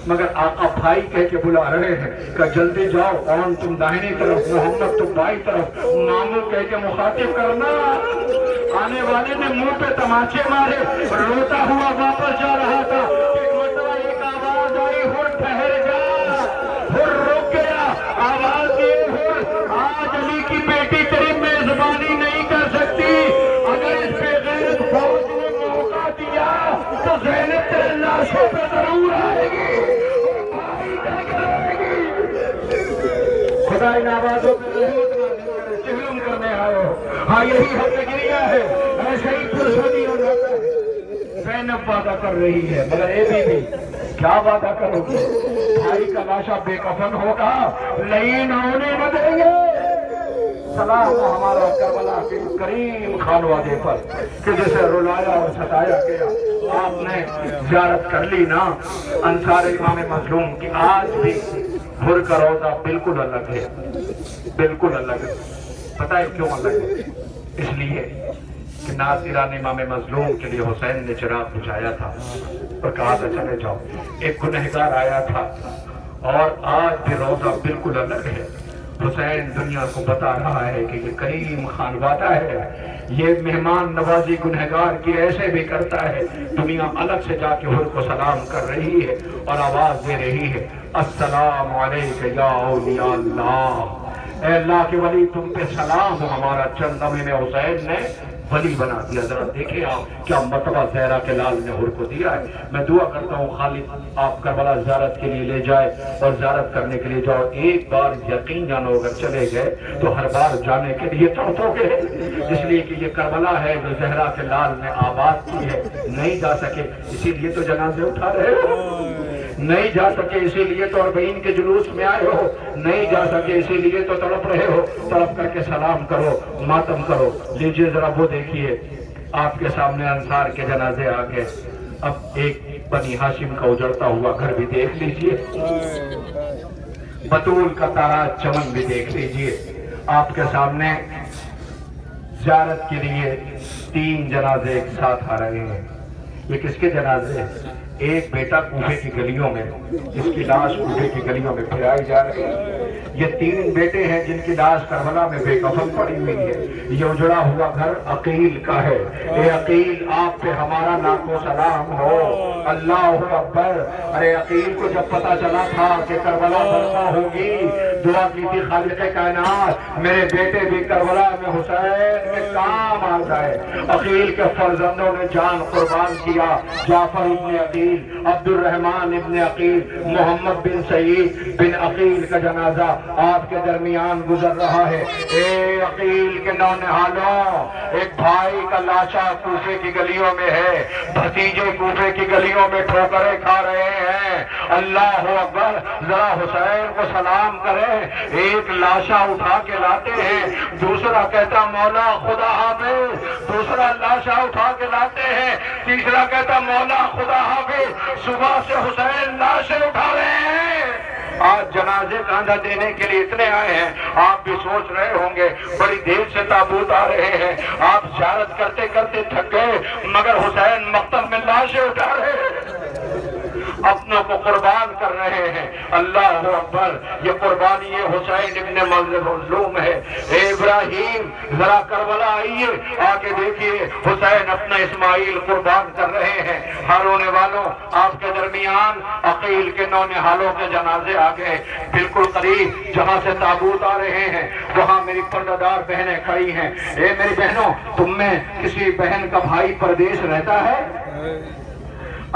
مگر آقا بھائی کہہ کے بلا رہے ہیں کہ جلدی جاؤ، اون تم داہنی طرف، محمد تم بائیں طرف، مامو کہہ کے مخاطب کرنا۔ آنے والے نے منہ پہ تماچے مارے، روتا ہوا واپس جا رہا تھا۔ ایک مرتبہ ایک آواز آئی حر ٹھہر جا، حر رک گیا، آواز دی حر آج علی کی بیٹی تیری میزبانی نہیں کر سکتی، اگر اس پہ غیرت فوج نے موقع دیا تو زینب تیرے لاشوں پہ ضرور آئے گی، خدا ان آوازوں پہ رحمت نازل کرے، چہلم کرنے آئے ہو۔ ہاں یہی حق گریہ ہے، ایسے ہی پرسونی ہو جاتا ہے۔ زینب وعدہ کر رہی ہے، مگر اے بی بی کیا وعدہ کرو گی؟ بھائی کا لاشا بے کفن ہوگا، لئین ہونے نہ دیں گے۔ سلام ہو ہمارا کربلا کے کریم خانوادے پر کہ جسے رلایا اور ستایا گیا۔ آپ نے زیارت کر لی نا انصار امام مظلوم کی؟ آج بھی حر کا روضہ بالکل الگ ہے، بالکل الگ ہے۔ پتہ ہے کیوں الگ ہے؟ اس لیے کہ ناصران امام مظلوم کے لیے حسین نے چراغ بجھایا تھا اور کہا تھا چلے جاؤ۔ ایک گنہگار آیا تھا، اور آج بھی روضہ بالکل الگ ہے۔ حسین دنیا کو بتا رہا ہے کہ یہ کریم خان وعدہ ہے، یہ مہمان نوازی گنہگار کی ایسے بھی کرتا ہے۔ دنیا الگ سے جا کے حر کو سلام کر رہی ہے اور آواز دے رہی ہے، السلام علیک یا اولیاء اللہ، اے اللہ کے ولی تم پہ سلام ہو۔ ہمارا چند امام حسین نے ولی بنا دیا۔ ذرا دیکھیں آپ کیا مرتبہ زہرا کے لال نے حر کو دیا ہے۔ میں دعا کرتا ہوں خالد آپ کربلا زیارت کے لیے لے جائے اور زیارت کرنے کے لیے جاؤ۔ ایک بار یقین جانو اگر چلے گئے تو ہر بار جانے کے لیے تڑپو گے، اس لیے کہ یہ کربلا ہے جو زہرا کے لال نے آباد کی ہے۔ نہیں جا سکے اسی لیے تو جنازے اٹھا رہے ہو، نہیں جا سکے اسی لیے تو اربعین کے جلوس میں آئے ہو، نہیں جا سکے اسی لیے تو تڑپ رہے ہو۔ تڑپ کر کے سلام کرو، ماتم کرو۔ لیجئے ذرا وہ دیکھیے آپ کے سامنے انصار کے جنازے آ گئے۔ اب ایک بنی ہاشم کا اجڑتا ہوا گھر بھی دیکھ لیجئے، بطول کا تاراج چمن بھی دیکھ لیجئے۔ آپ کے سامنے زیارت کے لیے 3 جنازے ایک ساتھ آ رہے ہیں۔ یہ کس کے جنازے ہیں؟ ایک بیٹا کوفے کی گلیوں میں، جس کی لاش کوفے کی گلیوں میں پھرائی جا رہی ہے۔ یہ 3 بیٹے ہیں جن کی لاش کربلا میں بے کفن پڑی ہوئی ہے۔ یہ اجڑا ہوا گھر عقیل کا ہے۔ اے عقیل آپ پہ ہمارا لاکھوں سلام ہو، اللہ اکبر۔ ارے عقیل کو جب پتا چلا تھا کہ کربلا برپا ہوگی، دعا کی تھی خالق کائنات میرے بیٹے بھی کربلا میں حسین کے کام آ جائے۔ عقیل کے فرزندوں نے جان قربان کیا۔ جعفر ابن عقیل، عبد الرحمن ابن عقیل، محمد بن سعید بن عقیل کا جنازہ آپ کے درمیان گزر رہا ہے۔ اے عقیل کے نونہالوں، ایک بھائی کا لاشا کوفے کی گلیوں میں ہے، بھتیجے کوفے کی گلیوں میں ٹھوکریں کھا رہے ہیں۔ اللہ اکبر، ذرا حسین کو سلام کریں۔ ایک لاشا اٹھا کے لاتے ہیں، دوسرا کہتا مولا خدا حافظ، دوسرا لاشا اٹھا کے لاتے ہیں، تیسرا کہتا مولا خدا حافظ۔ صبح سے حسین لاشیں اٹھا رہے ہیں۔ آج جنازے کاندھا دینے کے لیے اتنے آئے ہیں، آپ بھی سوچ رہے ہوں گے بڑی دیر سے تابوت آ رہے ہیں، آپ زیارت کرتے کرتے تھک گئے، مگر حسین مقتل میں لاشیں اٹھا رہے ہیں، اپنوں کو قربان کر رہے ہیں۔ اللہ اکبر، یہ قربانی حسین ابن مظلوم ہے۔ اے ابراہیم ذرا کربلا آئیے، آ کے دیکھیے حسین اپنا اسماعیل قربان کر رہے ہیں۔ ہارونے والوں، آپ کے درمیان عقیل کے نونہالوں کے جنازے آ گئے۔ بالکل قریب جہاں سے تابوت آ رہے ہیں وہاں میری پردہ دار بہنیں کھڑی ہیں۔ اے میری بہنوں، تم میں کسی بہن کا بھائی پردیس رہتا ہے؟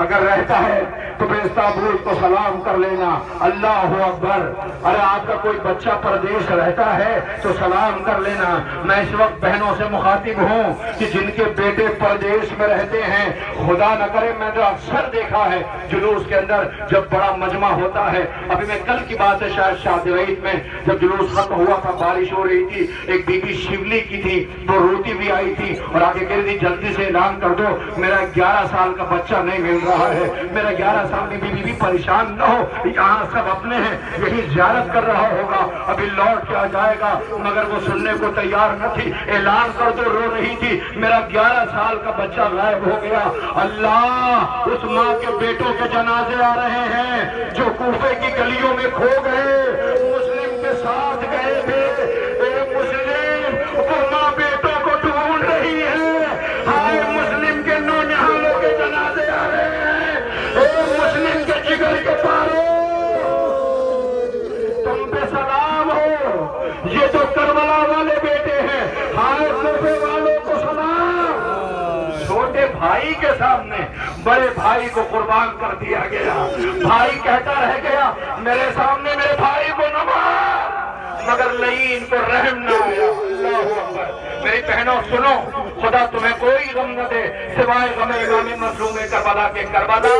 اگر رہتا ہے تو میں اس تابوت کو سلام کر لینا۔ اللہ اکبر۔ ارے آپ کا کوئی بچہ پردیس رہتا ہے تو سلام کر لینا۔ میں اس وقت بہنوں سے مخاطب ہوں کہ جن کے بیٹے پردیس میں رہتے ہیں، خدا نہ کرے، میں نے اکثر دیکھا ہے جلوس کے اندر جب بڑا مجمع ہوتا ہے، ابھی میں کل کی بات ہے شاید شادی عید میں جب جلوس ختم ہوا تھا، بارش ہو رہی تھی، ایک بی بی شیولی کی تھی تو روٹی بھی آئی تھی اور آگے کہہ رہی تھی جلدی سے اعلان کر دو میرا 11 سال کا بچہ نہیں مل رہا ہے، میرا 11 سال کی بیوی بھی پریشان نہ ہو، یہاں سب اپنے ہیں، یہی زیارت کر رہا ہوگا، ابھی لوٹ کے آ جائے گا، مگر وہ سننے کو تیار نہ تھی، اعلان کر دو، رو رہی تھی میرا 11 سال کا بچہ غائب ہو گیا۔ اللہ، اس ماں کے بیٹوں کے جنازے آ رہے ہیں جو کوفے کی گلیوں میں کھو گئے، مسلم کے ساتھ گئے تھے۔ اے مسلم، وہ ماں بیٹوں کو ڈھونڈ رہی ہے، ہائے مسلم کے نونہالوں کے جنازے آ رہے ہیں، اے مسلم کے جگر کے پارے تم پہ سلام ہو، یہ تو کربلا والے بیٹے ہیں، ہائے کوفے والوں کو سلام۔ چھوٹے بھائی کے سامنے بڑے بھائی کو قربان کر دیا گیا، بھائی کہتا رہ گیا میرے سامنے میرے بھائی کو نہ مار، مگر لئین کو رحم نہ آیا۔ اللہ اکبر۔ میری بہنوں سنو، خدا تمہیں کوئی غم نہ دے سوائے غم امام مظلوم کربلا کے۔ کربلا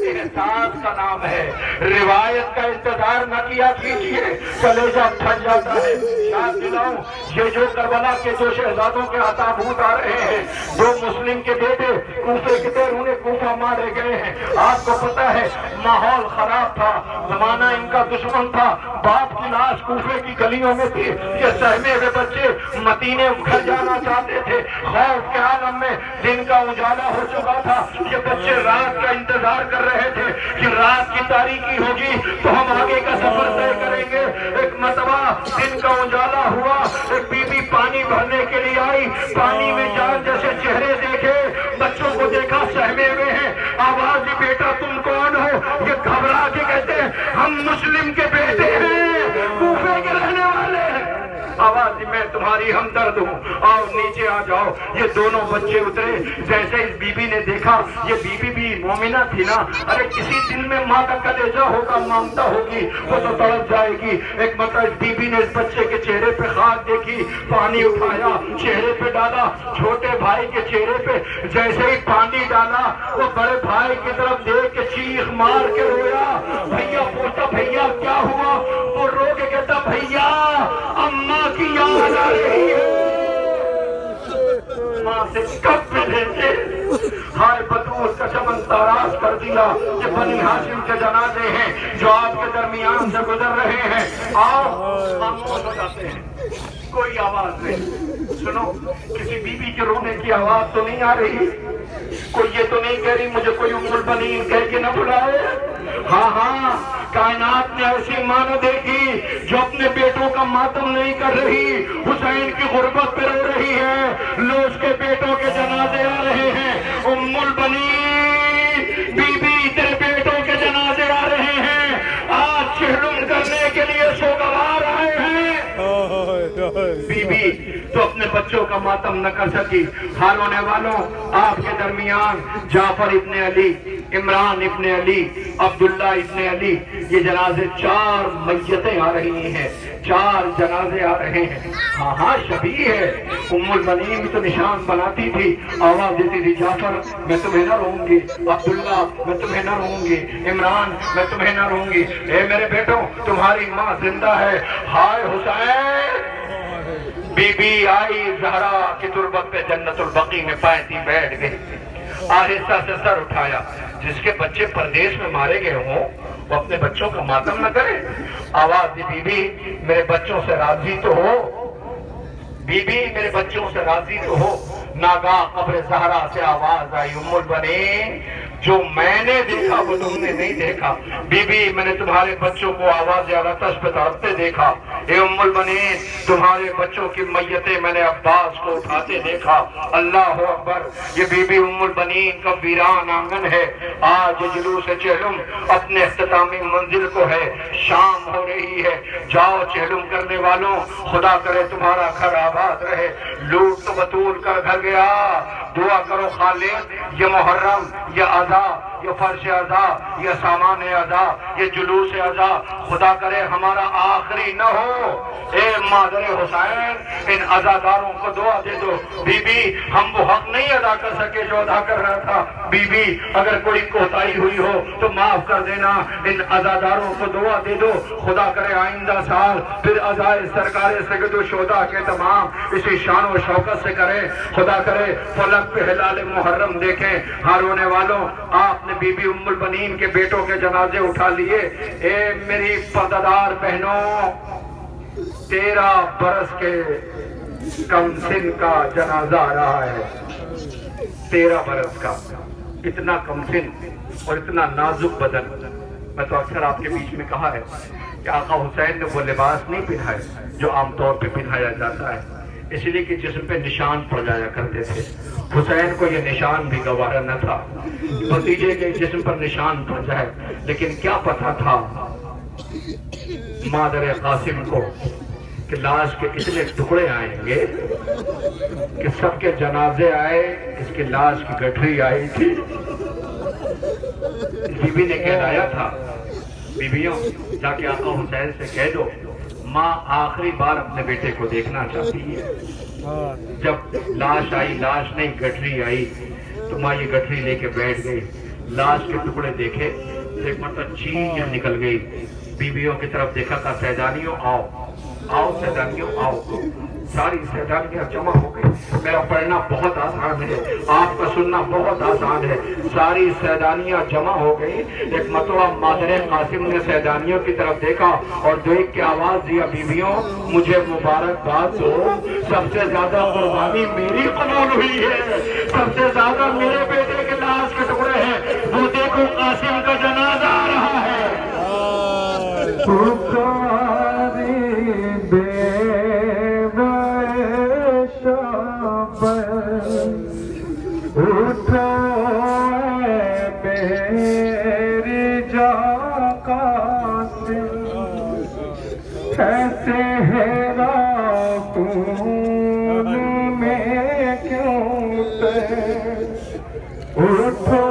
احساس کا نام ہے، روایت کا انتظار نہ کیا کیجیے، کلیجہ پھٹ جاتا ہے۔ یاد دلاؤں، یہ جو کربلا کے جو شہزادوں کے تابوت آ رہے ہیں، جو مسلم کے بیٹے کوفے کے بیرون کوفہ مارے گئے ہیں، آپ کو پتا ہے ماحول خراب تھا، زمانہ ان کا دشمن تھا، باپ کی لاش کوفے کی گلیوں میں تھی، یہ سہمے ہوئے بچے مدینے گھر جانا چاہتے تھے، خوف کے عالم میں دن کا اجالا ہو چکا تھا، یہ بچے رات کا انتظار کر رہے تھے کہ رات کی تاریکی ہوگی تو ہم آگے کا سفر طے کریں گے۔ ایک مرتبہ دن کا ہم مسلم کے بیٹے ہیں، کوفے کے رہنے والے ہیں، آواز میں تمہاری ہمدرد ہوں، آؤ نیچے آ جاؤ۔ یہ دونوں بچے اترے، جیسے اس بی بی نے دیکھا، یہ بی بی بھی مومنہ تھی نا، ارے کسی دل میں ماں کا کلیجہ ہوگا، مامتا ہوگی، وہ تو تڑپ جائے گی۔ ایک مرتبہ اس بی بی نے اس بچے کے چہرے پہ خاک دیکھی، پانی اٹھایا، چہرے پہ ڈالا، چھوٹے بھائی کے چہرے پہ جیسے ہی پانی ڈالا، وہ بڑے بھائی کی طرف دیکھ کے چیخ مار کے رویا۔ بھیا پوچھتا بھیا کیا ہوا؟ وہ رو کے کہتا بھیا اماں کی یاد آ رہی ہے، ماں سے کب ملے تھے؟ ہائے بطول کا چمن تاراش کر دیا۔ یہ بنی ہاشم کے جنازے ہیں جو آپ کے درمیان سے گزر رہے ہیں، آؤ خاموش ہو جاتے ہیں، کوئی آواز نہیں۔ سنو، کسی بی بی کے رونے کی آواز تو نہیں آ رہی، کوئی یہ تو نہیں کہہ رہی مجھے کوئی ام البنین کہہ کے نہ بلائے۔ ہاں ہاں، کائنات نے ایسی ماں نہ دیکھی جو اپنے بیٹوں کا ماتم نہیں کر رہی، حسین کی غربت پہ رو رہی ہے، لو اس کے بیٹوں کے جنازے آ رہے ہیں۔ ام البنین بی بی تیرے بیٹوں کے جنازے آ رہے ہیں، آج چہلم کرنے کے لیے سوگوار آئے ہیں۔ بی بی تو اپنے بچوں کا ماتم نہ کر سکی۔ حال ہونے والوں، آپ کے درمیان جعفر ابن علی، عمران ابن علی، عبداللہ ابن علی، یہ جنازے 4 میتیں آ رہی ہیں، 4 جنازے آ رہے ہیں۔ ہاں ہاں شبیہ ہے، ام البنین بھی تو نشان بناتی تھی، آواز دیتی تھی جعفر میں تمہیں نہ رہوں گی، عبداللہ میں تمہیں نہ رہوں گی، عمران میں تمہیں نہ رہوں گی، اے میرے بیٹوں تمہاری ماں زندہ ہے۔ ہائے حسین، بی بی آئی زہرا کی تربت پہ جنت البقیع میں پائتی بیٹھ گئی، آہستہ سے سر اٹھایا۔ جس کے بچے پردیس میں مارے گئے ہوں وہ اپنے بچوں کا ماتم نہ کرے۔ آواز دی بی بی میرے بچوں سے راضی تو ہو، بی بی میرے بچوں سے راضی تو ہو۔ ناگاہ قبر زہرا سے آواز آئی ام البنین جو میں نے دیکھا وہ تم نے نہیں دیکھا، بی بی میں نے تمہارے بچوں کو آواز علاقہ پہ تڑپتے دیکھا، اے ام البنین تمہارے بچوں کی میتیں میں نے عباس کو اٹھاتے دیکھا۔ اللہ اکبر، یہ بی بی ام البنین کا ویران آنگن ہے۔ آج جلوس چہلم اپنے اختتامی منزل کو ہے، شام ہو رہی ہے، جاؤ چہلم کرنے والوں، خدا کرے تمہارا گھر آباد رہے۔ لوٹ تو بطول کا گھر گیا، دعا کرو خالق یہ محرم، یہ عزا، یہ فرش عزا، یہ سامان عزا، یہ جلوس عزا خدا کرے ہمارا آخری نہ ہو۔ اے مادر حسین ان عزاداروں کو دعا دے دو۔ بی بی ہم وہ حق نہیں ادا کر سکے جو ادا کر رہا تھا، بی بی اگر کوئی کوتاہی ہوئی ہو تو معاف کر دینا، ان عزاداروں کو دعا دے دو، خدا کرے آئندہ سال پھر عزائے سرکار سید الشہداء کے تمام اسی شان و شوکت سے کریں، خدا کرے فلک پہ ہلال محرم دیکھیں۔ ہار ہونے والوں، آپ نے بی بی ام البنین کے بیٹوں کے جنازے اٹھا لیے۔ اے میری پردہ بہنوں، 13 برس کے کم سن کا جنازہ آ رہا ہے، 13 برس کا، اتنا کم سن اور اتنا نازک بدن۔ میں تو اکثر آپ کے بیچ میں کہا ہے کہ آقا حسین نے وہ لباس نہیں پہنائے جو عام طور پہ پہنایا جاتا ہے، اس لیے کہ جسم پہ نشان پڑ جایا کرتے تھے۔ حسین کو یہ نشان بھی گوارا نہ تھا، بھتیجے کے جسم پر نشان پڑ جائے، لیکن کیا پتا تھا مادر قاسم کو کہ لاش کے اتنے ٹکڑے آئیں گے کہ سب کے جنازے آئے، اس کی لاش کی گٹھری آئی تھی۔ بی بی نے کہلایا تھا، بیویوں جا کے آقا حسین سے کہہ دو ماں آخری بار اپنے بیٹے کو دیکھنا چاہتی ہے۔ جب لاش آئی، لاش نہیں گٹھری آئی، تو ماں یہ گٹھری لے کے بیٹھ گئی، لاش کے ٹکڑے دیکھے، ایک مرتبہ چیخ نکل گئی، بیویوں کی طرف دیکھا تھا، سیدانیوں آؤ آؤ، سیدانیوں آؤ۔ ساری سیدانیاں جمع ہو گئی، میرا پڑھنا بہت آسان ہے، آپ کا سننا بہت آسان ہے، ساری سیدانیاں جمع ہو گئی۔ ایک مرتبہ مادر قاسم نے سیدانیوں کی طرف دیکھا اور دیکھ کے آواز دیا، بیویوں مجھے مبارکباد دو، سب سے زیادہ قربانی میری قبول ہوئی ہے، سب سے زیادہ میرے بیٹے کے لاش کے ٹکڑے ہیں، وہ دیکھو قاسم کا جنازہ آ رہا ہے۔ اٹھو میری جان کا کیسے ہے خون میں کیوں تیر اٹھو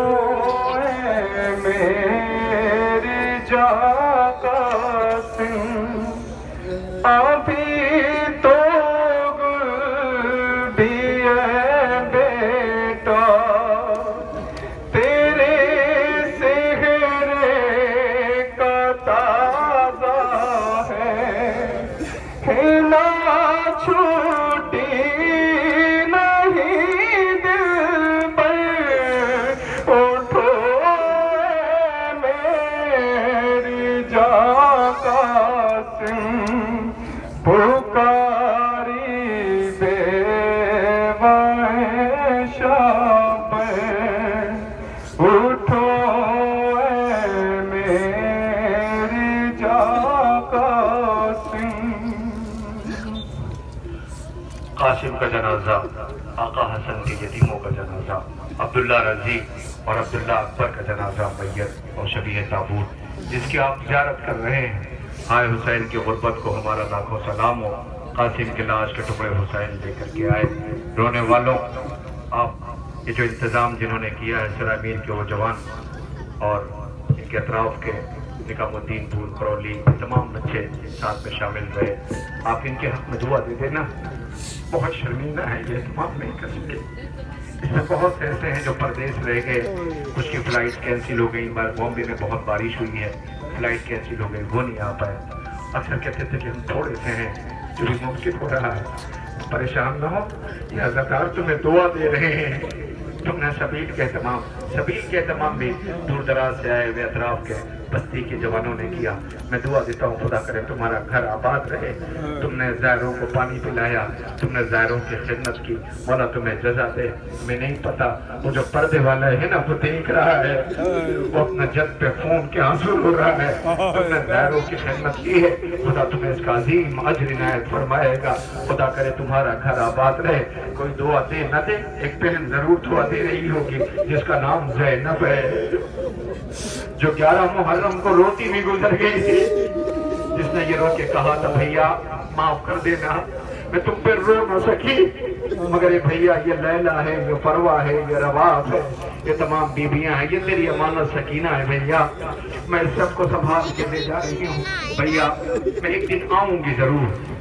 اے میری جاں قاسم ابھی تو گل بھی ہے بیٹا تیرے سہرے کا تازہ ہے ہلا چھوٹی نہیں دل پر اٹھو میری جاں قاسم پکاری بیوہ شب اٹھو اے میری جاں قاسم قاسم کا جنازہ آقا حسن کے یتیموں کا جنازہ عبداللہ رضی اور عبداللہ اکبر کا جنازہ میت اور شبیہ تابوت جس کی آپ زیارت کر رہے ہیں آئے حسین کی غربت کو ہمارا لاکھوں سلام ہو قاسم کے لاش کے ٹکڑے حسین لے کر کے آئے رونے والوں آپ یہ جو انتظام جنہوں نے کیا ہے سرامیر کے وہ جوان اور ان کے اطراف کے نکام الدین پور کرولی تمام بچے ساتھ میں شامل رہے آپ ان کے حق میں دعا دے دینا بہت شرمندہ ہے یہ تمام نہیں کر سکے اس میں بہت ایسے ہیں جو پردیس رہ گئے کچھ کی فلائٹ کینسل ہو گئی بامبے میں بہت بارش ہوئی ہے فلائٹ کینسل ہو گئی وہ نہیں آ پائے اکثر کہتے تھے کہ ہم تھوڑے سے ہیں جو بھی ممکن ہو رہا ہے پریشان نہ ہو یہ عزاکار تمہیں دعا دے رہے ہیں تم نے سبیل کے اہتمام بھی دور دراز سے آئے ہوئے اطراف کے بستی کے جوانوں نے کیا میں دعا دیتا ہوں خدا کرے تمہارا گھر آباد رہے تم نے زائروں کو پانی پلایا تم نے زائروں کی خدمت کی مولا تمہیں جزا دے میں نہیں پتا وہ جو پردے والا ہے نا وہ دیکھ رہا ہے وہ اپنا جد پہ خون کے آنسو رو رہا ہے تم نے زائروں کی خدمت کی ہے خدا تمہیں اس کا عظیم اجر عنایت فرمائے گا خدا کرے تمہارا گھر آباد رہے کوئی دعا دے نہ دے ایک بہن ضرور دعا دے رہی ہوگی جس کا نام زینب ہے جو 11 محرم کو روتی بھی گزر گئی تھی جس نے یہ رو کے کہا تھا بھیا معاف کر دینا میں تم پہ رو نہ سکی مگر یہ بھیا یہ لیلہ ہے یہ فروا ہے یہ رواف ہے یہ تمام بیویاں ہیں یہ تیری امانت سکینہ ہے بھیا میں اس سب کو سنبھال کے لے جا رہی ہوں بھیا میں ایک دن آؤں گی ضرور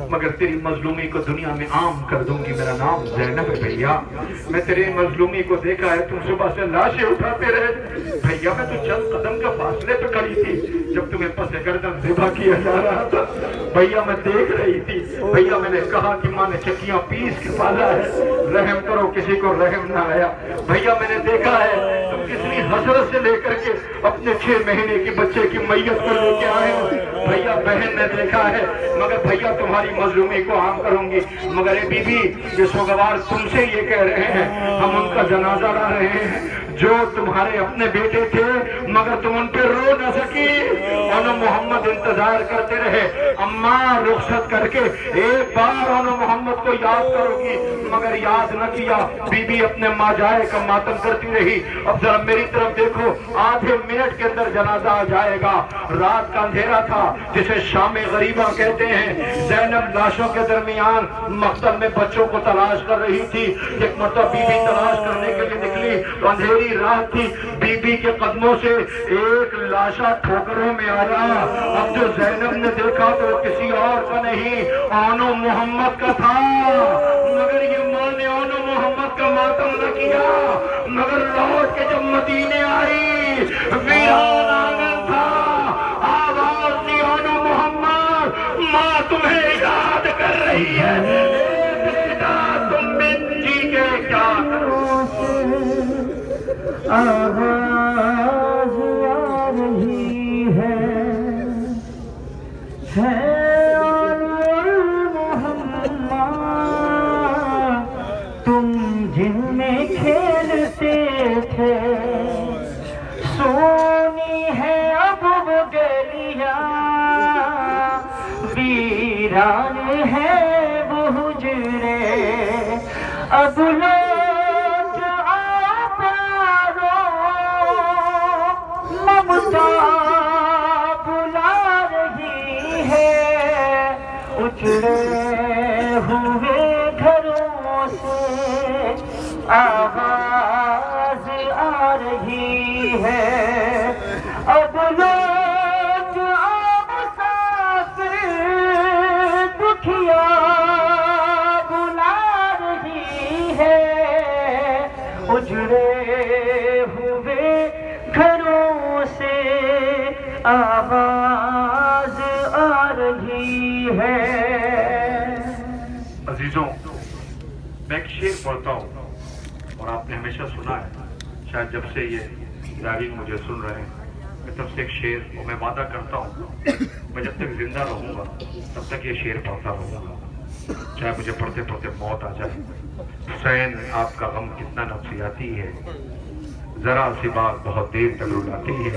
مگر تیری مظلومی کو دنیا میں عام کر دوں گی میرا نام زینب ہے بھیا میں تیری مظلومی کو دیکھا ہے تم صبح سے لاشیں اٹھاتے رہے بھیا میں تو چند قدم کے فاصلے پہ کھڑی تھی جب تمہیں پس گردن ذبح کیا جا رہا تھا بھیا میں دیکھ رہی تھی بھیا میں نے کہا کہ ماں نے چکیاں پیس کے پالا ہے رحم کرو کسی کو رحم نہ آیا بھیا میں نے دیکھا ہے تم کتنی حسرت سے لے کر کے اپنے 6 مہینے کی بچے کی میت کو لے کے آئے ہو بھیا بہن نے دیکھا ہے مگر بھیا تمہاری مظلومی کو عام کروں گی مگر اے بی بی یہ سوگوار تم سے یہ کہہ رہے ہیں ہم ان کا جنازہ لا رہے ہیں جو تمہارے اپنے بیٹے تھے مگر تم ان پہ رو نہ سکی انو محمد انتظار کرتے رہے اماں رخصت کر کے ایک بار انو محمد کو یاد کرو گی مگر یاد نہ کیا بی بی اپنے ماں جائے کا ماتم کرتی رہی اب ذرا میری طرف دیکھو آدھے منٹ کے اندر جنازہ آ جائے گا رات کا اندھیرا تھا جسے شام غریبہ کہتے ہیں زینب لاشوں کے درمیان مقتل میں بچوں کو تلاش کر رہی تھی ایک مرتبہ بی بی تلاش کرنے کے لیے نکلی تو اندھیری رات تھی بی بی کے قدموں سے ایک لاشا ٹھوکروں میں آیا اب جو زینب نے دیکھا تو کسی اور کا نہیں آنو محمد کا تھا مگر یہ ماں نے آنو محمد کا ماتم نہ کیا مگر لوٹ کے جب مدینے آئی ویران آنگن تھا آواز دی آنو محمد ماں تمہیں یاد کر رہی ہے اے بیٹا تم بن جی کے کیا کرو آواز آ رہی ہے محمد تم جن میں کھیلتے تھے سونی ہے اب وہ گلیاں ویران ہے وہ حجرے اب لوٹ آبارو ممتا بلا اجڑے ہوئے گھروں سے آواز آ رہی ہے، اب لوگ مسافر دکھیا بلا رہی ہے، اجڑے ہوئے گھروں سے آواز آ رہی ہے۔ عزیزوں، میں ایک شعر پڑھتا ہوں اور آپ نے ہمیشہ سنا ہے، شاید جب سے یہ زائرین مجھے سن رہے ہیں، میں تب سے ایک شعر، اور میں وعدہ کرتا ہوں میں جب تک زندہ رہوں گا تب تک یہ شعر پڑھتا رہوں گا، چاہے مجھے پڑھتے پڑھتے موت آ جائے۔ حسین آپ کا غم کتنا نفسیاتی ہے، ذرا سی بات بہت دیر تک رلاتی ہے۔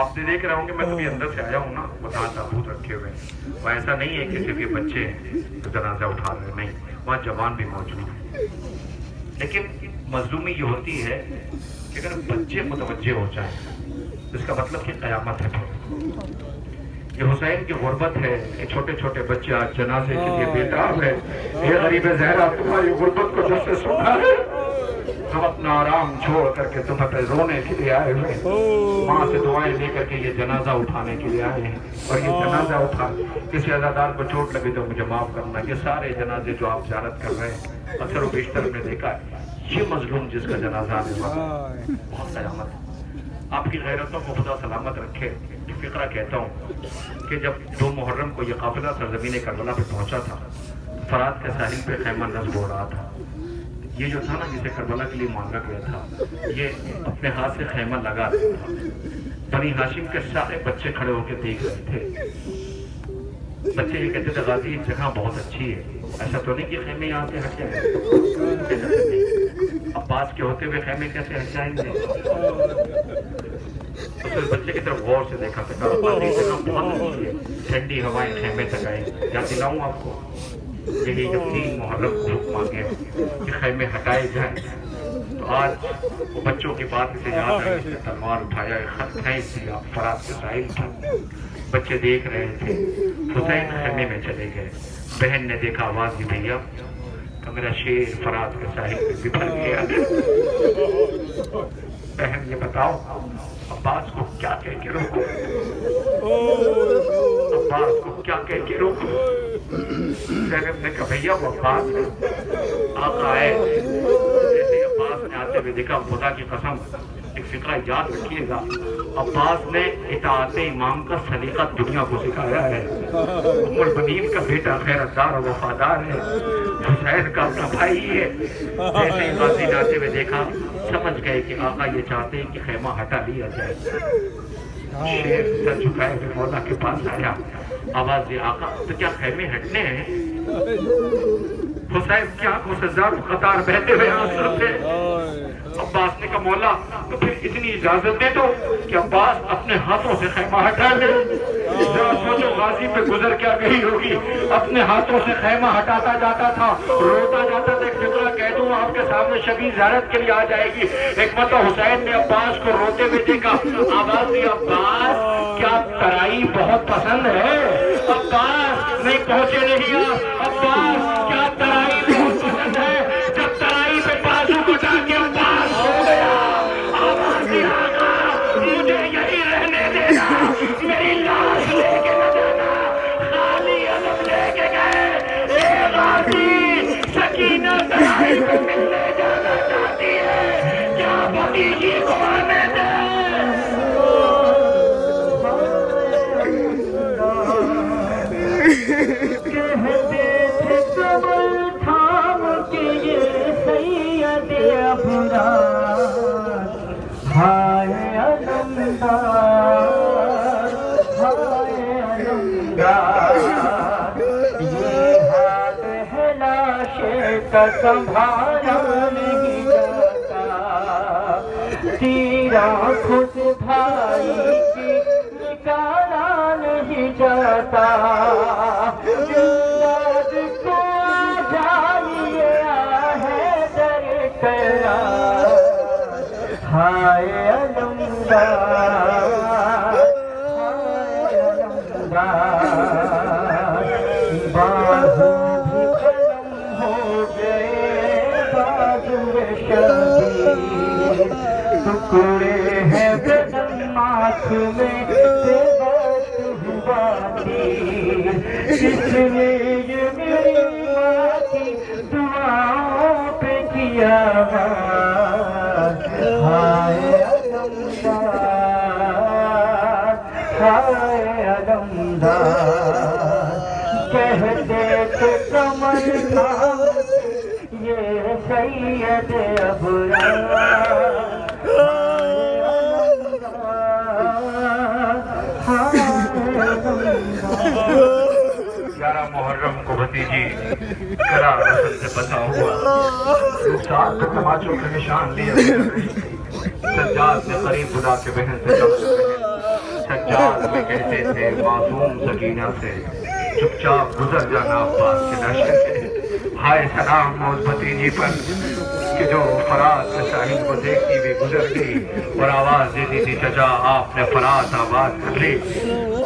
آپ نے دیکھ رہے ہوں گے میں کبھی اندر سے آیا ہوں نا، وہاں تابوت رکھے ہوئے ہیں، وہ ایسا نہیں ہے کہ صرف یہ بچے ہیں جو جنازہ اٹھا رہے ہیں، نہیں، وہاں جوان بھی موجود ہیں۔ لیکن مظلومی یہ ہوتی ہے کہ اگر بچے متوجہ ہو جائیں اس کا مطلب کہ قیامت ہے۔ یہ حسین کی غربت ہے کہ چھوٹے چھوٹے بچے آج جنازے کے لیے بیتاب ہے۔ اے غریب زہرا، تمہاری غربت کو جب سے سنا ہے ہم اپنا آرام چھوڑ کر کے تمہیں پہ رونے کے لیے آئے ہوئے، ماں سے دعائیں لے کر کے یہ جنازہ اٹھانے کے لیے آئے ہیں، اور یہ جنازہ اٹھا کسی عزادار کو چوٹ لگے تو مجھے معاف کرنا۔ یہ سارے جنازے جو آپ زیارت کر رہے ہیں اکثر و بیشتر میں دیکھا ہے، یہ مظلوم جس کا جنازہ آنے والا بہت قیامت ہے۔ آپ کی غیرتوں کو خدا سلامت رکھے۔ فقرہ کہتا ہوں کہ جب 2 محرم کو یہ قافلہ سرزمین کربلا پہ پہنچا تھا، فرات کے ساحل پہ خیمہ نصب ہو رہا تھا۔ یہ جو تھا نا جسے کربلا کے لیے مانگا گیا تھا، یہ اپنے ہاتھ سے خیمہ لگا رہا تھا۔ بنی ہاشم کے سارے بچے کھڑے ہو کے دیکھ رہے تھے۔ بچے یہ کہتے تھے غازی یہ جگہ بہت اچھی ہے، ایسا تو نہیں کہ خیمے یہاں سے ہٹ جائیں گے؟ عباس کے ہوتے ہوئے خیمے کیسے ہٹ جائیں گے؟ اس بچے کی طرف غور سے دیکھا تھا، یہ جگہ بہت اچھی ہے، ٹھنڈی ہوائیں خیمے تک آئیں، یاد دلاؤں آپ کو یہی جب 3 محرم کو حکم مانگے کہ خیمے ہٹائے جائیں، تو آج وہ بچوں کی بات اسے یاد آئی، اس نے تلوار اٹھایا، خط پھینک دیا فرات کے ساحل پر۔ بچے دیکھ رہے تھے، حسین خیمے میں چلے گئے۔ بہن نے دیکھا آواز دی بھیا کہ میرا شیر فرات کے ساحل پہ بکھر گیا۔ بہن یہ بتاؤ عباس کو کیا کہہ کے روکو، عباس کو کیا کہہ کے روکو؟ زینب نے کہا بھیا وہ عباس ہے، آقا ہے۔ جیسے عباس نے آتے ہوئے دیکھا، خدا کی قسم ایک فقرہ یاد رکھیے گا، عباس نے اطاعت امام کا سلیقہ دنیا کو سکھایا ہے۔ ام البنین کا بیٹا خیرتدار اور وفادار ہے، حسین کا اپنا بھائی ہے۔ جیسے ہی غازی نے آتے ہوئے دیکھا، سمجھ گئے کہ آقا یہ چاہتے ہیں کہ خیمہ ہٹا لیا جائے۔ شیر سر جھکائے ہوئے مولا کے پاس آیا، آواز دی آقا تو کیا خیمے ہٹنے ہیں؟ حسین کی آنکھوں سے زار قطار بہتے ہوئے آنسو تھے۔ عباس نے کہا مولا تو پھر اتنی اجازت دے دو کہ عباس اپنے ہاتھوں سے خیمہ ہٹا لے۔ ذرا سوچو غازی پہ گزر کیا گئی ہوگی، اپنے ہاتھوں سے خیمہ ہٹاتا جاتا تھا، روتا جاتا تھا۔ ایک فقرہ کہہ دوں آپ کے سامنے، شبیہ زیارت کے لیے آ جائے گی۔ ایک مرتبہ حسین نے عباس کو روتے ہوئے دیکھا، آواز دی عباس کیا ترائی بہت پسند ہے؟ عباس نہیں پہنچے نہیں آپ، عباس کیا ترائی بہت پسند ہے؟ جب ترائی پہ بازو بٹا کے عباس ہو گیا، آواز دی آقا مجھے یہی رہنے دینا، میری لاش لے کے نہ جانا، خالی علم لے کے گئے۔ اے غازی سکینہ ترائی پہ ملنے جانا چاہتی ہے، کیا بھتیجی کو آنے دے۔ کہتے تھے کمل تھام کے یہ سید ابرار، ہائے علمدار، ہائے علمدار، یہ حال ہے لاشے کا سنبھالا نہیں جاتا، تیرا خود بھائی کی نکالا نہیں جاتا، امداد کو جائیے ہے در قیام، ہائے علمدار، ہائے علمدار۔ نے یہ میری ماں کی دعاؤں پہ کیا ہائے علمدار ہائے علمدار کہہ دے تو کمر نام یہ سید ابرار 11 محرم کو بھتیجی کرا رسل سے بتا ہوا رخسار پہ تماچوں کے نشان لیے سجاد نے قریب بلا کے بہن سے سجاد میں کہتے تھے معصوم سکینہ سے چپ چاپ گزر جانا عباس کے نشے سے ہائے سلام موت بھتیجی پر کہ جو فرات کے ساحل کو دیکھتی ہوئی گزر گئی اور آواز دیتی تھی چچا آپ نے فرات آباد کر لی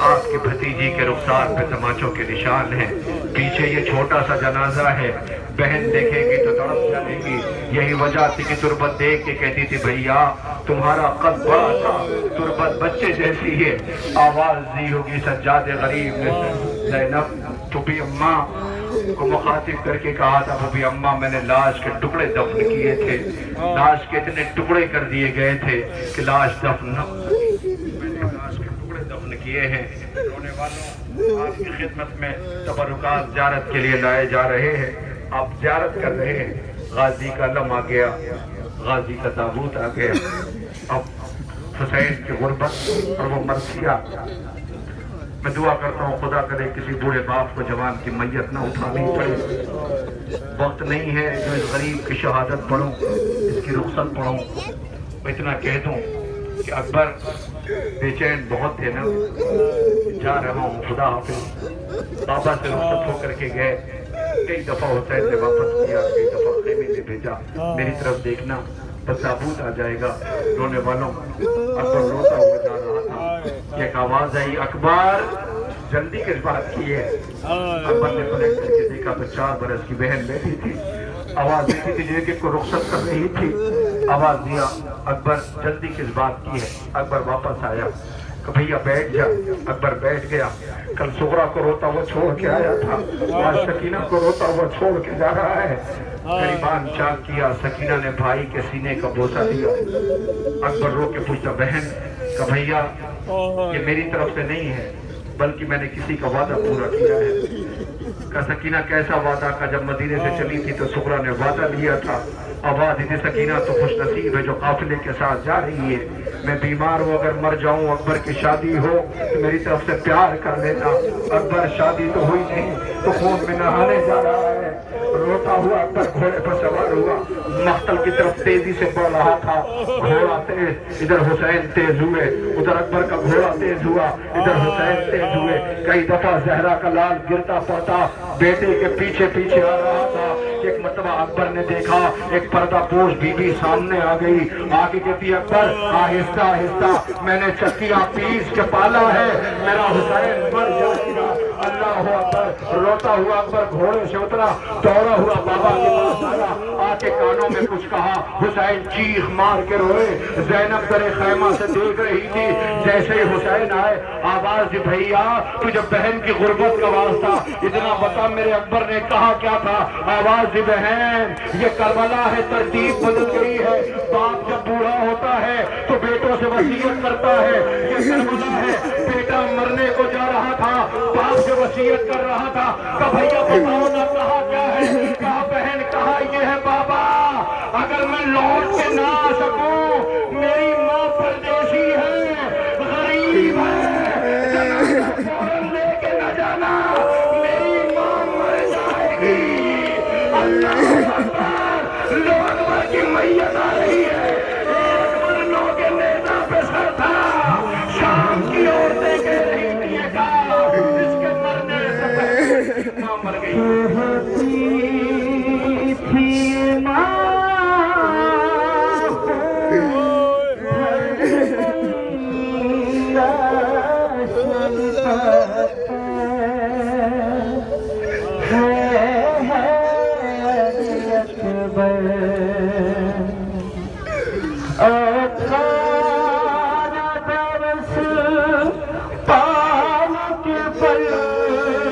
آپ کی بھتیجی کے رخسار پہ تماچوں کے نشان ہیں پیچھے یہ چھوٹا سا جنازہ ہے بہن دیکھے گی تو تڑپ جائے گی یہی وجہ تھی کہ تربت دیکھ کے کہتی تھی بھیا تمہارا قد بڑا تھا تربت بچے جیسی ہے آواز دی ہوگی سجاد غریب نے زینب تو بھی اماں کو مخاطب کر کے کہا تھا وہ بھی اماں میں نے لاش کے ٹکڑے دفن کیے تھے لاش کے اتنے ٹکڑے کر دیے گئے تھے کہ لاش دفن نہ لاش کے ٹکڑے دفن کیے ہیں رونے والوں آپ کی خدمت میں تبرکات زیارت کے لیے لائے جا رہے ہیں آپ زیارت کر رہے ہیں غازی کا علم آ گیا غازی کا تابوت آ گیا اب حسین کی غربت اور وہ مرثیہ میں دعا کرتا ہوں خدا کرے کسی بوڑھے باپ کو جوان کی میت نہ اٹھانی پڑے وقت نہیں ہے جو اس غریب کی شہادت پڑھوں اس کی رخصت پڑھوں میں اتنا کہہ دوں کہ اکبر بے چین بہت تھے نا جا رہا ہوں خدا حافظ بابا سے رخصت ہو کر کے گئے کئی دفعہ حسین نے واپس کیا کئی دفعہ خیمے میں بھیجا میری طرف دیکھنا بس تابوت آ جائے گا رونے والوں اکبر روتا ہوا جا رہا تھا ایک آواز آئی اکبر جلدی کس بات کی ہے اکبر نے پلٹ کر کے دیکھا تو 4 برس کی بہن بیٹھی تھی آواز دیتی تھی جیسے کو رخصت کر رہی تھی آواز دیا اکبر جلدی کس بات کی ہے اکبر واپس آیا کہ بھیا بیٹھ جا اکبر بیٹھ گیا کل صغرا کو روتا ہوا چھوڑ کے آیا تھا آج سکینہ کو روتا ہوا چھوڑ کے جا رہا ہے غریبان چاک کیا سکینہ نے بھائی کے سینے کا بوسہ دیا اکبر رو کے پوچھتا بہن کہ بھیا یہ میری طرف سے نہیں ہے بلکہ میں نے کسی کا وعدہ پورا کیا ہے کہ سکینہ کیسا وعدہ کا جب مدینے سے چلی تھی تو سغرا نے وعدہ لیا تھا آواز دی سکینہ تو خوش نصیب ہے جو قافلے کے ساتھ جا رہی ہے میں بیمار ہوں اگر مر جاؤں اکبر کی شادی ہو تو میری طرف سے پیار کر لینا اکبر شادی تو ہوئی نہیں تو خون میں نہانے جا رہا ہے روتا ہوا اکبر گھوڑے پر سوار ہوا مقتل کی طرف تیزی سے بڑھ رہا تھا گھوڑا تیز ادھر حسین تیز ہوئے ادھر اکبر کا گھوڑا تیز ہوا ادھر حسین تیز ہوئے کئی دفعہ زہرا کا لال گرتا پڑتا بیٹے کے پیچھے پیچھے آ رہا تھا ایک مرتبہ اکبر نے دیکھا ایک پردہ پوش بی بی سامنے آ گئی آگے کہتی اکبر آہستہ آہستہ میں نے چکیاں پیس کے پالا ہے میرا حسین مر جائے گا اللہ اکبر روتا ہوا اکبر گھوڑے سے اترا دوڑا ہوا بابا کے پاس آیا آ کے کانوں میں کچھ کہا حسین چیخ مار کے روئے زینب در خیمہ سے دیکھ رہی تھی جیسے ہی حسین آئے آواز دی بھیا تجھے بہن کی غربت کا واسطہ اتنا بتا میرے اکبر نے کہا کیا تھا آواز دی بہن یہ کربلا ہے ترتیب بدل گئی ہے باپ جب بوڑھا ہوتا ہے تو بیٹوں سے وصیت کرتا ہے یہ کربلا ہے بیٹا مرنے کو جا رہا تھا باپ سے وصیت کر رہا تھا کہ بھیا بتاؤ نہ کہا کیا ہے کہا بہن کہا یہ ہے بابا اگر میں لوٹ کے نہ آ سکوں میری ماں پردیسی ہے غریب ہے فوراً لے کے نہ جانا میری ماں مر جائے گی اللہ اکبر لوگ اکبر کی میت آ رہی ہے اکبر لوگ کے نیزہ پہ سر تھا شام کی عورتیں کہہ رہی تھی اس کے مرنے سے پہلے ماں مر گئی تھی ماں پال کے پلوان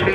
6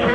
6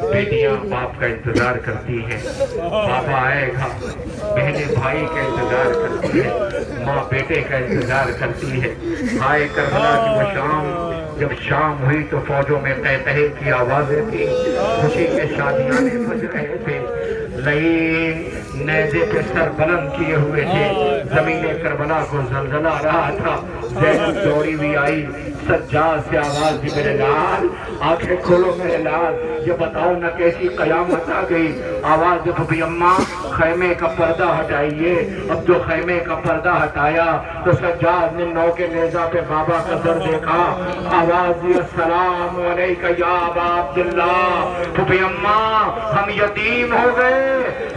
بیٹیاں باپ کا انتظار کرتی ہیں، بابا آئے گا، بہنیں بھائی کا انتظار کرتی ہیں، ماں بیٹے کا انتظار کرتی ہے۔ آئے کربلا کی وہ شام، جب شام ہوئی تو فوجوں میں قہقہے کی آوازیں تھی، خوشی کے شادیانے بج رہے تھے، لئیم نیزے پہ سر بلند کیے ہوئے تھے، زمین کربلا کو زلزلہ آ رہا تھا۔ زینب دوڑی ہوئی آئی، سجاد سے آواز دی، میرے لال آنکھیں کھولو میرے لال، یہ بتاؤ نہ کیسی قیامت آ گئی۔ آواز دی، بھبی اماں خیمے کا پردہ ہٹائیے۔ اب جو خیمے کا پردہ ہٹایا تو سجاد نے نو کے نیزہ پہ بابا کا سر دیکھا، آواز دی، السلام علیکہ یا ابا عبداللہ۔ بھبی اماں ہم یتیم ہو گئے،